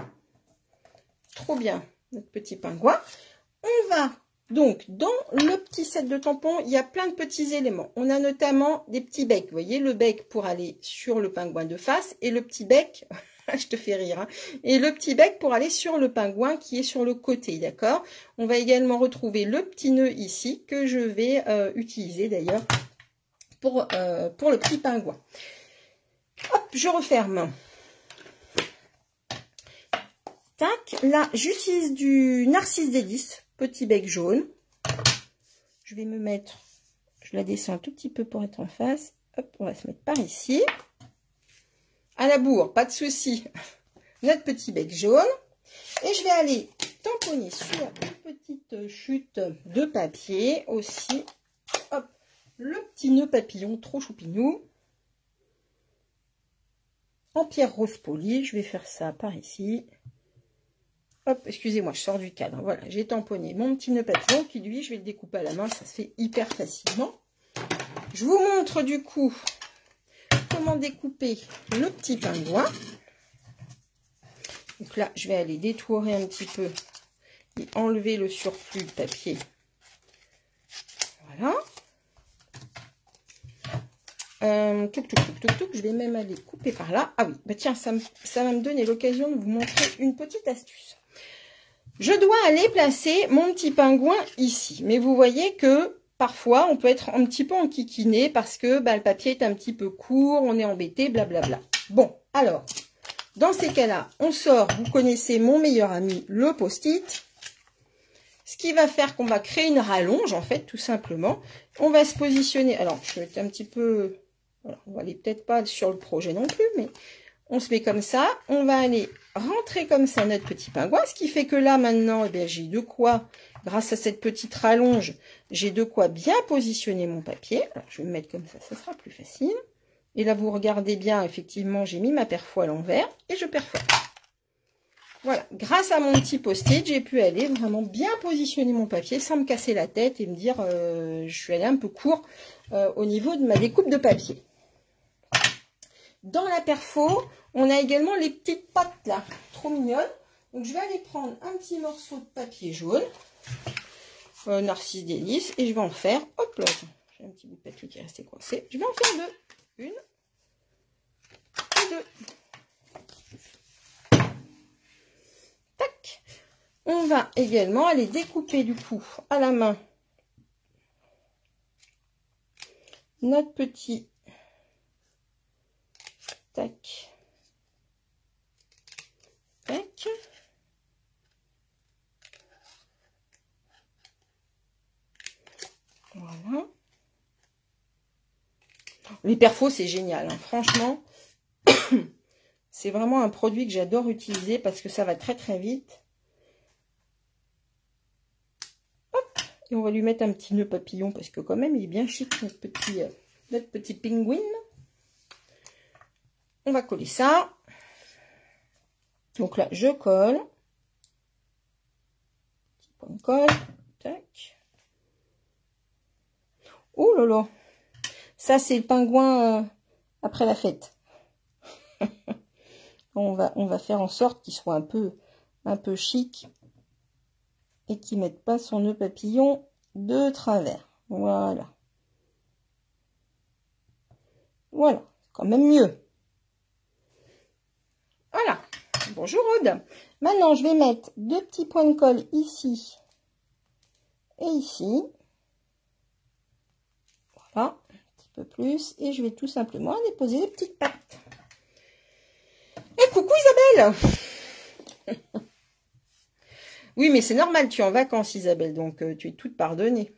Trop bien, notre petit pingouin. On va donc dans le petit set de tampons, il y a plein de petits éléments. On a notamment des petits becs. Vous voyez, le bec pour aller sur le pingouin de face et le petit bec, je te fais rire, hein, et le petit bec pour aller sur le pingouin qui est sur le côté, d'accord? On va également retrouver le petit nœud ici que je vais utiliser d'ailleurs pour le petit pingouin. Hop, je referme. Tac, là, j'utilise du Narcisse Délices. Petit bec jaune. Je vais me mettre, je la descends un tout petit peu pour être en face. Hop, on va se mettre par ici. À la bourre, pas de souci. Notre petit bec jaune. Et je vais aller tamponner sur une petite chute de papier aussi. Hop, le petit nœud papillon trop choupinou. En pierre rose polie, je vais faire ça par ici. Hop, excusez-moi, je sors du cadre. Voilà, j'ai tamponné mon petit nœud papillon qui, lui, je vais le découper à la main. Ça se fait hyper facilement. Je vous montre du coup comment découper le petit pingouin. Donc là, je vais aller détourer un petit peu et enlever le surplus de papier. Voilà. Je vais même aller couper par là. Ah oui, bah tiens, ça va me donner l'occasion de vous montrer une petite astuce. Je dois aller placer mon petit pingouin ici. Mais vous voyez que parfois, on peut être un petit peu enquiquiné parce que le papier est un petit peu court, on est embêté, blablabla. Bon, alors, dans ces cas-là, on sort, vous connaissez mon meilleur ami, le post-it. Ce qui va faire qu'on va créer une rallonge, en fait, tout simplement. On va se positionner. Alors, je vais être un petit peu... Voilà, on va aller peut-être pas sur le projet non plus, mais on se met comme ça. On va aller rentrer comme ça notre petit pingouin. Ce qui fait que là, maintenant, eh bien, j'ai de quoi, grâce à cette petite rallonge, j'ai de quoi bien positionner mon papier. Alors, je vais me mettre comme ça sera plus facile. Et là, vous regardez bien, effectivement, j'ai mis ma perfo à l'envers et je perfore. Voilà, grâce à mon petit post-it, j'ai pu aller vraiment bien positionner mon papier sans me casser la tête et me dire je suis allée un peu court au niveau de ma découpe de papier. Dans la perfo, on a également les petites pattes là, trop mignonnes. Donc je vais aller prendre un petit morceau de papier jaune, Narcisse Délice, et je vais en faire, hop là, j'ai un petit bout de papier qui est resté coincé, je vais en faire deux, une et deux. Tac. On va également aller découper du coup à la main notre petit tac, tac. Voilà. Les perfos, c'est génial, hein. Franchement, c'est vraiment un produit que j'adore utiliser parce que ça va très très vite. Hop. Et on va lui mettre un petit nœud papillon parce que quand même, il est bien chic, notre petit pingouin. On va coller ça. Donc là, je colle. Petit point de colle. Tac. Oh là là. Ça, c'est le pingouin après la fête. On va faire en sorte qu'il soit un peu chic et qu'il ne mette pas son nœud papillon de travers. Voilà. Voilà. Quand même mieux. Voilà. Bonjour Aude. Maintenant, je vais mettre deux petits points de colle ici et ici. Voilà. Un petit peu plus. Et je vais tout simplement aller poser les petites pattes. Et coucou Isabelle. Oui, mais c'est normal, tu es en vacances Isabelle, donc tu es toute pardonnée.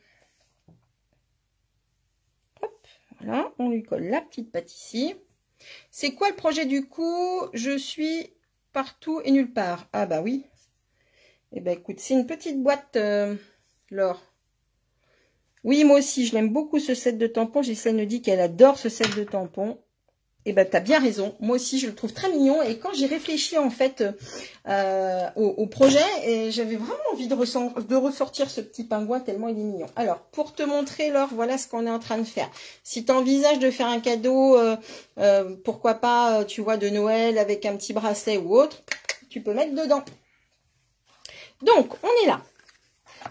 Hop, voilà, on lui colle la petite patte ici. C'est quoi le projet du coup? Je suis partout et nulle part. Ah bah oui. Eh ben écoute, c'est une petite boîte, Laure. Oui, moi aussi, je l'aime beaucoup ce set de tampons. Gisèle me dit qu'elle adore ce set de tampons. Eh ben, t'as bien raison. Moi aussi, je le trouve très mignon. Et quand j'ai réfléchi, en fait, au projet, j'avais vraiment envie de ressortir ce petit pingouin tellement il est mignon. Alors, pour te montrer, Laure, voilà ce qu'on est en train de faire. Si tu envisages de faire un cadeau, pourquoi pas, tu vois, de Noël avec un petit bracelet ou autre, tu peux mettre dedans. Donc, on est là.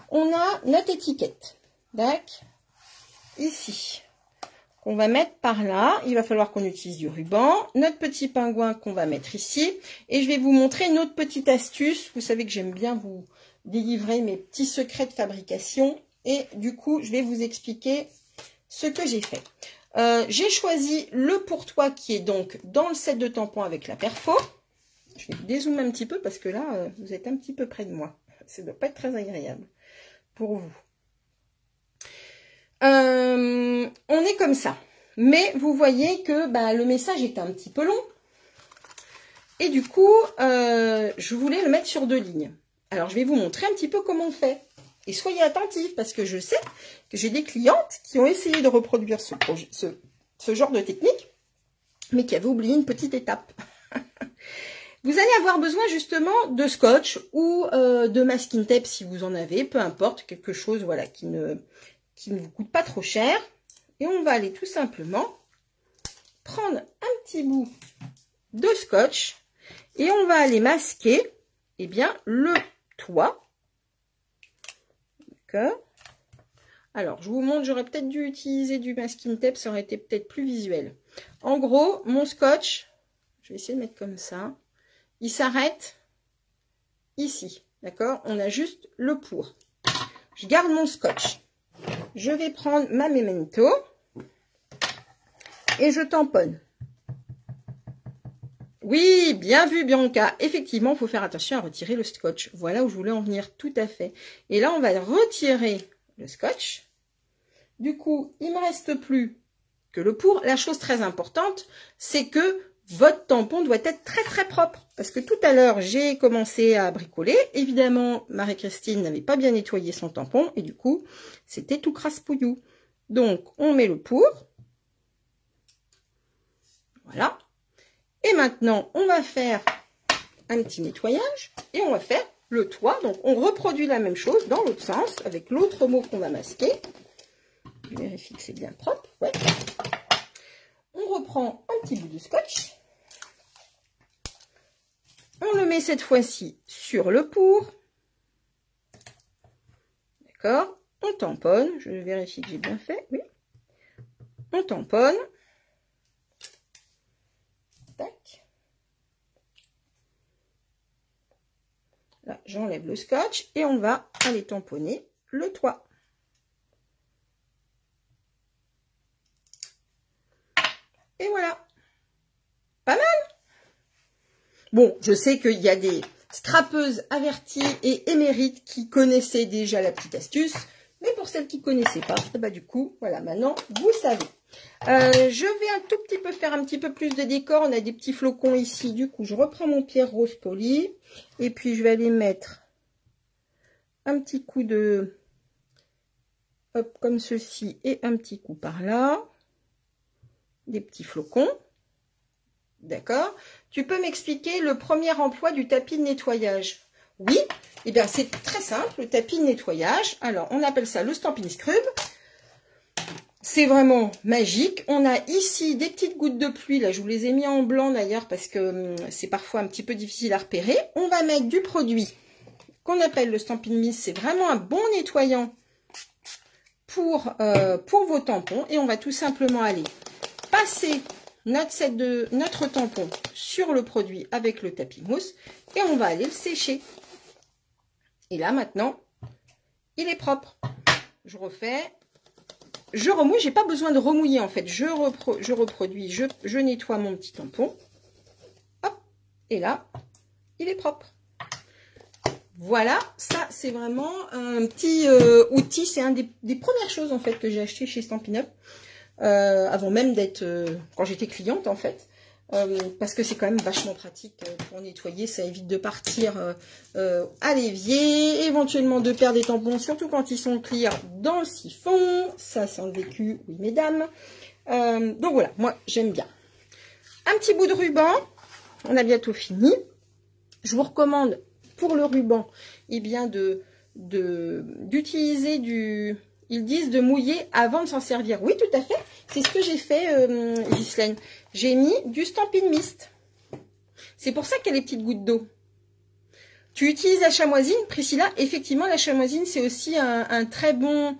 On a notre étiquette. D'accord. Ici. Qu'on va mettre par là. Il va falloir qu'on utilise du ruban. Notre petit pingouin qu'on va mettre ici. Et je vais vous montrer une autre petite astuce. Vous savez que j'aime bien vous délivrer mes petits secrets de fabrication. Et du coup, je vais vous expliquer ce que j'ai fait. J'ai choisi le pour toi qui est donc dans le set de tampons avec la perfo. Je vais dézoomer un petit peu parce que là, vous êtes un petit peu près de moi. Ça ne doit pas être très agréable pour vous. On est comme ça. Mais vous voyez que le message est un petit peu long. Et du coup, je voulais le mettre sur 2 lignes. Alors, je vais vous montrer un petit peu comment on fait. Et soyez attentifs parce que je sais que j'ai des clientes qui ont essayé de reproduire ce genre de technique, mais qui avaient oublié une petite étape. Vous allez avoir besoin justement de scotch ou de masking tape si vous en avez, peu importe, quelque chose voilà, qui ne vous coûte pas trop cher. Et on va aller tout simplement prendre un petit bout de scotch et on va aller masquer le toit. D'accord. Alors, je vous montre, j'aurais peut-être dû utiliser du masking tape, ça aurait été peut-être plus visuel. En gros, mon scotch, je vais essayer de mettre comme ça, il s'arrête ici. D'accord. On a juste le pour. Je garde mon scotch. je vais prendre ma Memento et je tamponne. Oui, bien vu Bianca. Effectivement, il faut faire attention à retirer le scotch. Voilà où je voulais en venir, tout à fait. Et là, on va retirer le scotch. Du coup, il ne me reste plus que le pour. La chose très importante, c'est que votre tampon doit être très très propre. Parce que tout à l'heure, j'ai commencé à bricoler. Évidemment, Marie-Christine n'avait pas bien nettoyé son tampon. Et du coup, c'était tout craspouillou. Donc, on met le pour. Voilà. Et maintenant, on va faire un petit nettoyage et on va faire le toit. Donc, on reproduit la même chose dans l'autre sens avec l'autre mot qu'on va masquer. Je vérifie que c'est bien propre. Ouais. On reprend un petit bout de scotch. On le met cette fois-ci sur le pour. D'accord. On tamponne. Je vérifie que j'ai bien fait. Oui. On tamponne. Tac. Là, j'enlève le scotch et on va aller tamponner le toit. Et voilà. Pas mal. Bon, je sais qu'il y a des scrapeuses averties et émérites qui connaissaient déjà la petite astuce. Mais pour celles qui ne connaissaient pas, bah du coup, voilà, maintenant, vous savez. Je vais un tout petit peu faire un petit peu plus de décor. On a des petits flocons ici. Du coup, je reprends mon pierre rose polie. Et puis, je vais aller mettre un petit coup de... Hop, comme ceci. Et un petit coup par là. Des petits flocons. D'accord. Tu peux m'expliquer le premier emploi du tapis de nettoyage? Oui. Eh bien, c'est très simple, le tapis de nettoyage. Alors, on appelle ça le Stampin' Scrub. C'est vraiment magique. On a ici des petites gouttes de pluie. Là, je vous les ai mis en blanc d'ailleurs parce que c'est parfois un petit peu difficile à repérer. On va mettre du produit qu'on appelle le Stampin' Mist. C'est vraiment un bon nettoyant pour vos tampons. Et on va tout simplement aller passer notre tampon sur le produit avec le tapis mousse. Et on va aller le sécher. Et là, maintenant, il est propre. Je refais. Je remouille, j'ai pas besoin de remouiller en fait. Je reproduis, je nettoie mon petit tampon. Hop, et là, il est propre. Voilà, ça c'est vraiment un petit outil. C'est un des premières choses en fait que j'ai acheté chez Stampin' Up. Avant même d'être, quand j'étais cliente en fait. Parce que c'est quand même vachement pratique pour nettoyer. Ça évite de partir à l'évier, éventuellement de perdre des tampons, surtout quand ils sont clear dans le siphon. Ça, c'est un vécu, oui mesdames. Donc voilà, moi j'aime bien. Un petit bout de ruban, on a bientôt fini. Je vous recommande pour le ruban, eh bien d'utiliser du... Ils disent de mouiller avant de s'en servir. Oui, tout à fait. C'est ce que j'ai fait, Ghislaine. J'ai mis du Stampin' Mist. C'est pour ça qu'il y a les petites gouttes d'eau. Tu utilises la chamoisine, Priscilla. Effectivement, la chamoisine, c'est aussi une très bonne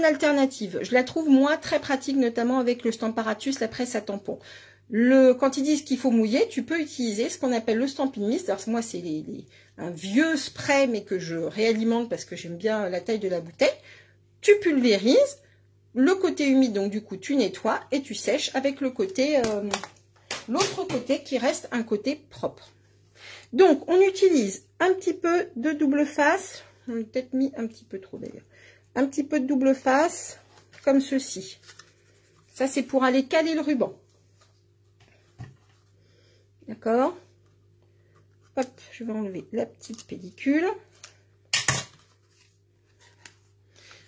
alternative. Je la trouve, moi, très pratique, notamment avec le Stamparatus, la presse à tampon. Quand ils disent qu'il faut mouiller, tu peux utiliser ce qu'on appelle le Stampin' Mist. Alors, moi, c'est un vieux spray, mais que je réalimente parce que j'aime bien la taille de la bouteille. Tu pulvérises le côté humide, donc du coup tu nettoies et tu sèches avec le côté, l'autre côté qui reste un côté propre. Donc on utilise un petit peu de double face, on a peut-être mis un petit peu trop d'ailleurs, un petit peu de double face comme ceci. Ça c'est pour aller caler le ruban. D'accord. Hop, je vais enlever la petite pellicule.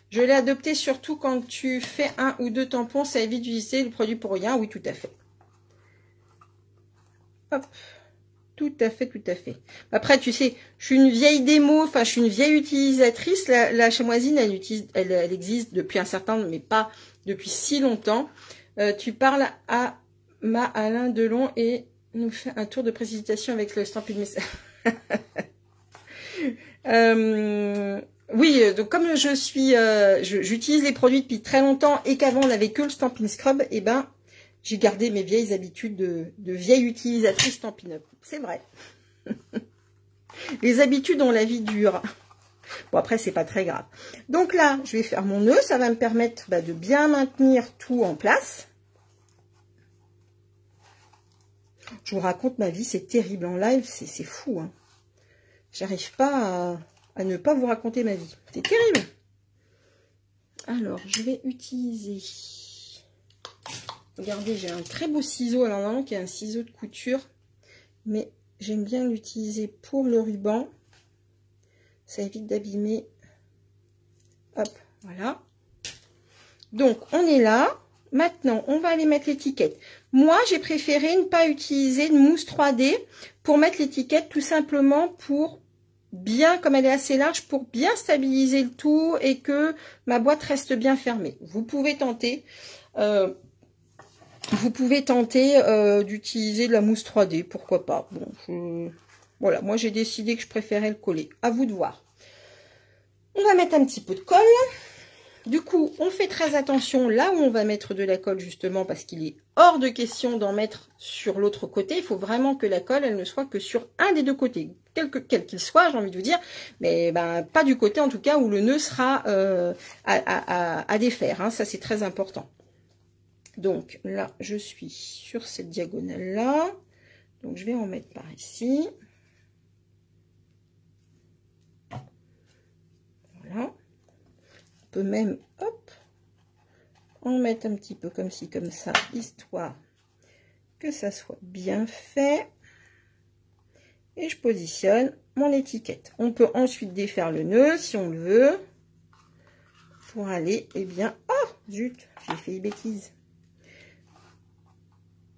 Je l'ai adopté surtout quand tu fais 1 ou 2 tampons, ça évite d'utiliser le produit pour rien. Oui, tout à fait. Hop, tout à fait, tout à fait. Après, tu sais, je suis une vieille démo, enfin, je suis une vieille utilisatrice. La chamoisine, elle existe depuis un certain temps, mais pas depuis si longtemps. Tu parles à Alain Delon et nous fait un tour de précipitation avec le Stampin' Mist. Oui, donc comme j'utilise les produits depuis très longtemps et qu'avant on n'avait que le Stampin' Scrub, et ben j'ai gardé mes vieilles habitudes de vieille utilisatrice Stampin' Up. C'est vrai. Les habitudes ont la vie dure. Bon, après, c'est pas très grave. Donc là, je vais faire mon nœud. Ça va me permettre de bien maintenir tout en place. Je vous raconte ma vie, c'est terrible. En live, c'est fou. Hein. J'arrive pas à ne pas vous raconter ma vie. C'est terrible. Alors, je vais utiliser... Regardez, j'ai un très beau ciseau. Alors, normalement, qui est un ciseau de couture. Mais j'aime bien l'utiliser pour le ruban. Ça évite d'abîmer. Hop, voilà. Donc, on est là. Maintenant, on va aller mettre l'étiquette. Moi, j'ai préféré ne pas utiliser de mousse 3D pour mettre l'étiquette, tout simplement pour bien, comme elle est assez large, pour bien stabiliser le tout et que ma boîte reste bien fermée. Vous pouvez tenter d'utiliser de la mousse 3D, pourquoi pas. Bon, voilà, moi j'ai décidé que je préférais le coller. À vous de voir. On va mettre un petit peu de colle. Du coup, on fait très attention là où on va mettre de la colle, justement, parce qu'il est hors de question d'en mettre sur l'autre côté. Il faut vraiment que la colle, elle ne soit que sur un des deux côtés, quel qu'il soit, j'ai envie de vous dire, mais pas du côté, en tout cas, où le nœud sera à défaire. Hein. Ça, c'est très important. Donc, là, je suis sur cette diagonale-là. Donc, je vais en mettre par ici. Voilà. On peut même, hop, en mettre un petit peu comme ci, comme ça, histoire que ça soit bien fait. Et je positionne mon étiquette. On peut ensuite défaire le nœud si on le veut. Pour aller, eh bien, oh, zut, j'ai fait une bêtise.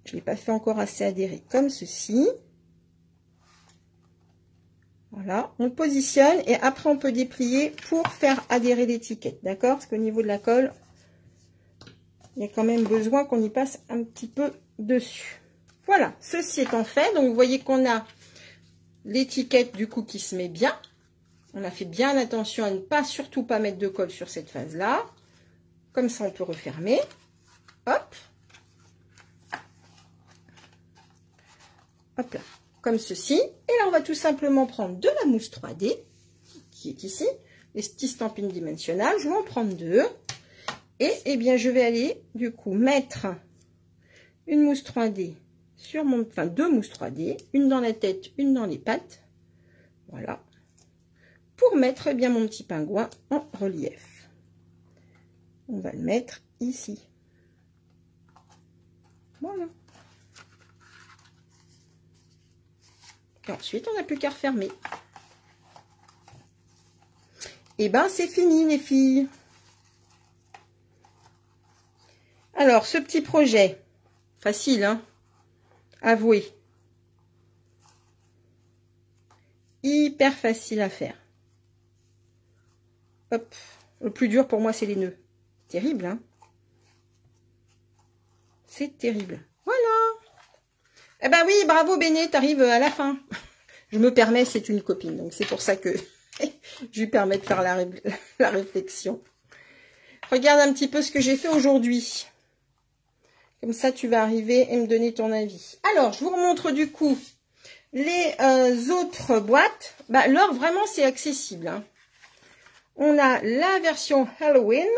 Je ne l'ai pas fait encore assez adhérer comme ceci. Voilà, on le positionne et après on peut déplier pour faire adhérer l'étiquette, d'accord? Parce qu'au niveau de la colle, il y a quand même besoin qu'on y passe un petit peu dessus. Voilà, ceci étant fait, donc vous voyez qu'on a l'étiquette du coup qui se met bien. On a fait bien attention à ne pas, surtout pas mettre de colle sur cette phase-là. Comme ça, on peut refermer. Hop. Hop là. Comme ceci. Et là, on va tout simplement prendre de la mousse 3D, qui est ici, les petits stampings dimensionnels. Je vais en prendre deux. Et eh bien, je vais aller, du coup, mettre une mousse 3D sur mon... Enfin, deux mousses 3D. Une dans la tête, une dans les pattes. Voilà. Pour mettre eh bien mon petit pingouin en relief. On va le mettre ici. Voilà. Et ensuite, on n'a plus qu'à refermer. Et ben, c'est fini, les filles. Alors, ce petit projet, facile, hein, avouez. Hyper facile à faire. Hop. Le plus dur pour moi, c'est les nœuds. Terrible, hein? C'est terrible. Voilà. Eh ben oui, bravo Béné, t'arrives à la fin. Je me permets, c'est une copine, donc c'est pour ça que je lui permets de faire la réflexion. Regarde un petit peu ce que j'ai fait aujourd'hui. Comme ça, tu vas arriver et me donner ton avis. Alors, je vous remontre du coup les autres boîtes. Bah, leur, vraiment, c'est accessible. Hein. On a la version Halloween.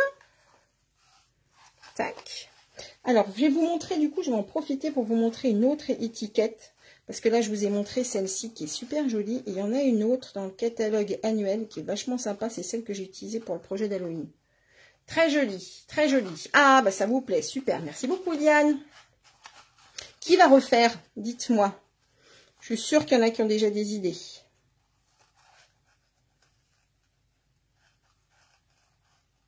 Tac. Alors, je vais vous montrer, du coup, je vais en profiter pour vous montrer une autre étiquette. Parce que là, je vous ai montré celle-ci qui est super jolie. Et il y en a une autre dans le catalogue annuel qui est vachement sympa. C'est celle que j'ai utilisée pour le projet d'Halloween. Très jolie, très jolie. Ah, bah ça vous plaît, super. Merci beaucoup, Liane. Qui va refaire? Dites-moi. Je suis sûre qu'il y en a qui ont déjà des idées.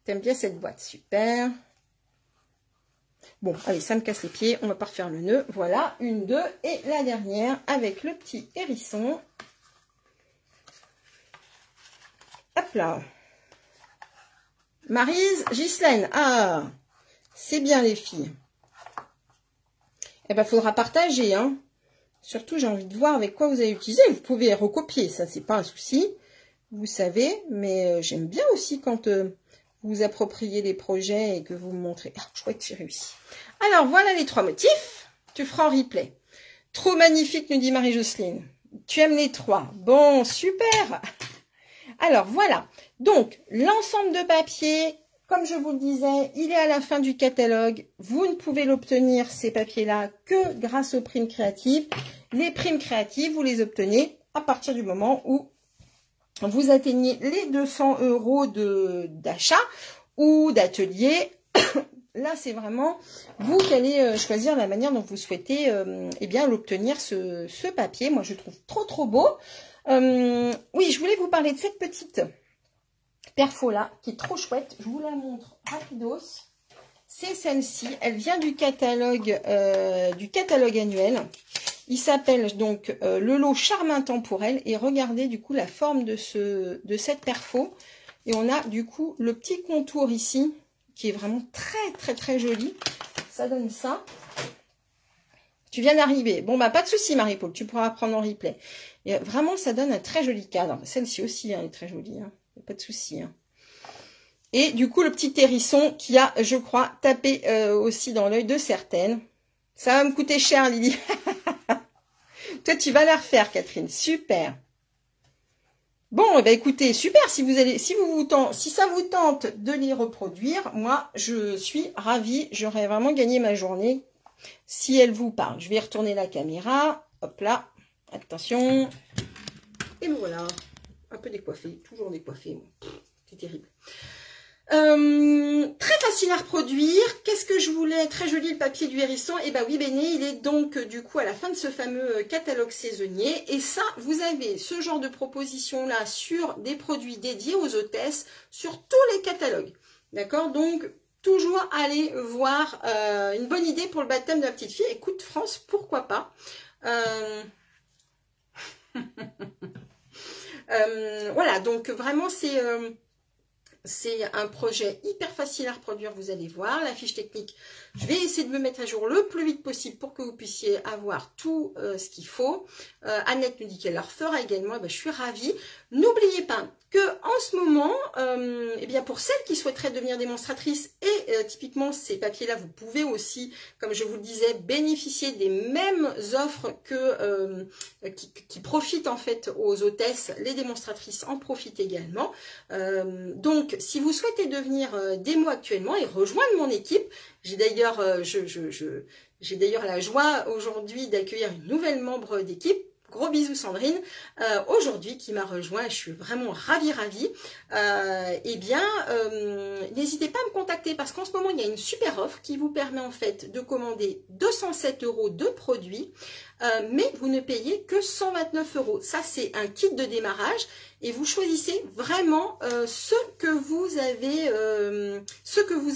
T'aimes bien cette boîte? Super. Bon, allez, ça me casse les pieds. On va pas refaire le nœud. Voilà, une, deux. Et la dernière avec le petit hérisson. Hop là. Maryse, Ghislaine. Ah, c'est bien les filles. Eh ben, faudra partager, hein. Surtout, j'ai envie de voir avec quoi vous allez utiliser. Vous pouvez recopier, ça, c'est pas un souci. Vous savez, mais j'aime bien aussi quand vous appropriez les projets et que vous me montrez. Ah, je crois que j'ai réussi. Alors, voilà les trois motifs. Tu feras en replay. Trop magnifique, nous dit Marie-Jocelyne. Tu aimes les trois. Bon, super. Alors, voilà. Donc, l'ensemble de papier, comme je vous le disais, il est à la fin du catalogue. Vous ne pouvez l'obtenir, ces papiers-là, que grâce aux primes créatives. Les primes créatives, vous les obtenez à partir du moment où vous atteignez les 200 € d'achat ou d'atelier. Là, c'est vraiment vous qui allez choisir la manière dont vous souhaitez eh bien l'obtenir, ce papier. Moi, je le trouve trop beau. Oui, je voulais vous parler de cette petite perfo là, qui est trop chouette. Je vous la montre rapidos. C'est celle-ci. Elle vient du catalogue annuel. Il s'appelle donc le lot Charme Intemporel. Et regardez du coup la forme de cette perfo. Et on a du coup le petit contour ici, qui est vraiment très joli. Ça donne ça. Tu viens d'arriver. Bon, bah, pas de souci, Marie-Paul. Tu pourras prendre en replay. Et vraiment, ça donne un très joli cadre. Celle-ci aussi, hein, elle est très jolie. Hein. Pas de souci. Hein. Et du coup, le petit hérisson qui a, je crois, tapé aussi dans l'œil de certaines. Ça va me coûter cher, Lily. Toi, tu vas la refaire, Catherine. Super. Bon, eh ben, écoutez, super. Si ça vous tente de les reproduire, moi, je suis ravie. J'aurais vraiment gagné ma journée si elle vous parle. Je vais retourner la caméra. Hop là. Attention. Et voilà. Un peu décoiffé. Toujours décoiffé. C'est terrible. Très facile à reproduire. Qu'est-ce que je voulais? Très joli le papier du hérisson. Et bah oui, Béné, il est donc du coup à la fin de ce fameux catalogue saisonnier. Et ça, vous avez ce genre de proposition là sur des produits dédiés aux hôtesses sur tous les catalogues. D'accord? Donc toujours aller voir une bonne idée pour le baptême de la petite fille. Écoute France, pourquoi pas? Voilà, donc vraiment c'est un projet hyper facile à reproduire, vous allez voir. La fiche technique, je vais essayer de me mettre à jour le plus vite possible pour que vous puissiez avoir tout ce qu'il faut. Annette nous dit qu'elle leur fera également, et ben, je suis ravie. N'oubliez pas que en ce moment, eh bien pour celles qui souhaiteraient devenir démonstratrices, et typiquement ces papiers-là, vous pouvez aussi, comme je vous le disais, bénéficier des mêmes offres que qui profitent en fait aux hôtesses. Les démonstratrices en profitent également. Donc, si vous souhaitez devenir démo actuellement et rejoindre mon équipe, j'ai d'ailleurs la joie aujourd'hui d'accueillir une nouvelle membre d'équipe. Gros bisous Sandrine, aujourd'hui qui m'a rejoint, je suis vraiment ravie. Eh bien, n'hésitez pas à me contacter parce qu'en ce moment, il y a une super offre qui vous permet en fait de commander 207 € de produits, mais vous ne payez que 129 €. Ça, c'est un kit de démarrage et vous choisissez vraiment ce que vous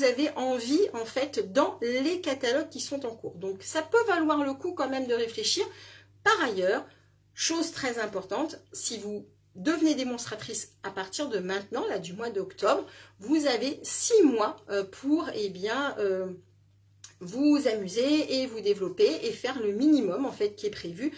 avez envie en fait dans les catalogues qui sont en cours. Donc, ça peut valoir le coup quand même de réfléchir. Par ailleurs, chose très importante, si vous devenez démonstratrice à partir de maintenant, là du mois d'octobre, vous avez 6 mois pour eh bien, vous amuser et vous développer et faire le minimum en fait qui est prévu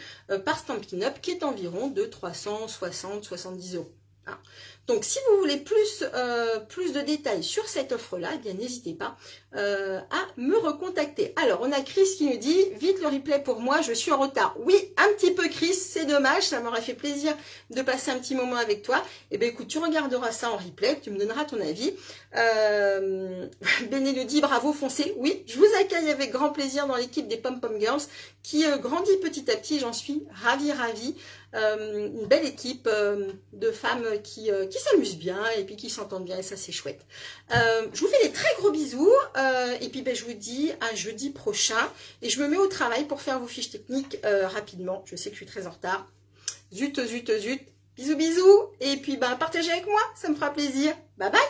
par Stampin' Up, qui est environ de 360-70 €. Hein. Donc, si vous voulez plus de détails sur cette offre-là, eh bien, n'hésitez pas à me recontacter. Alors, on a Chris qui nous dit « Vite le replay pour moi, je suis en retard. » Oui, un petit peu Chris, c'est dommage, ça m'aurait fait plaisir de passer un petit moment avec toi. Eh bien, écoute, tu regarderas ça en replay, tu me donneras ton avis. Béné nous dit « Bravo, foncez. » Oui, je vous accueille avec grand plaisir dans l'équipe des Pom Pom Girls qui grandit petit à petit, j'en suis ravie. Une belle équipe de femmes qui s'amusent bien et puis qui s'entendent bien et ça c'est chouette. Je vous fais des très gros bisous et puis ben, je vous dis à jeudi prochain et je me mets au travail pour faire vos fiches techniques rapidement. Je sais que je suis très en retard. Zut. Bisous et puis ben, partagez avec moi, ça me fera plaisir. Bye bye.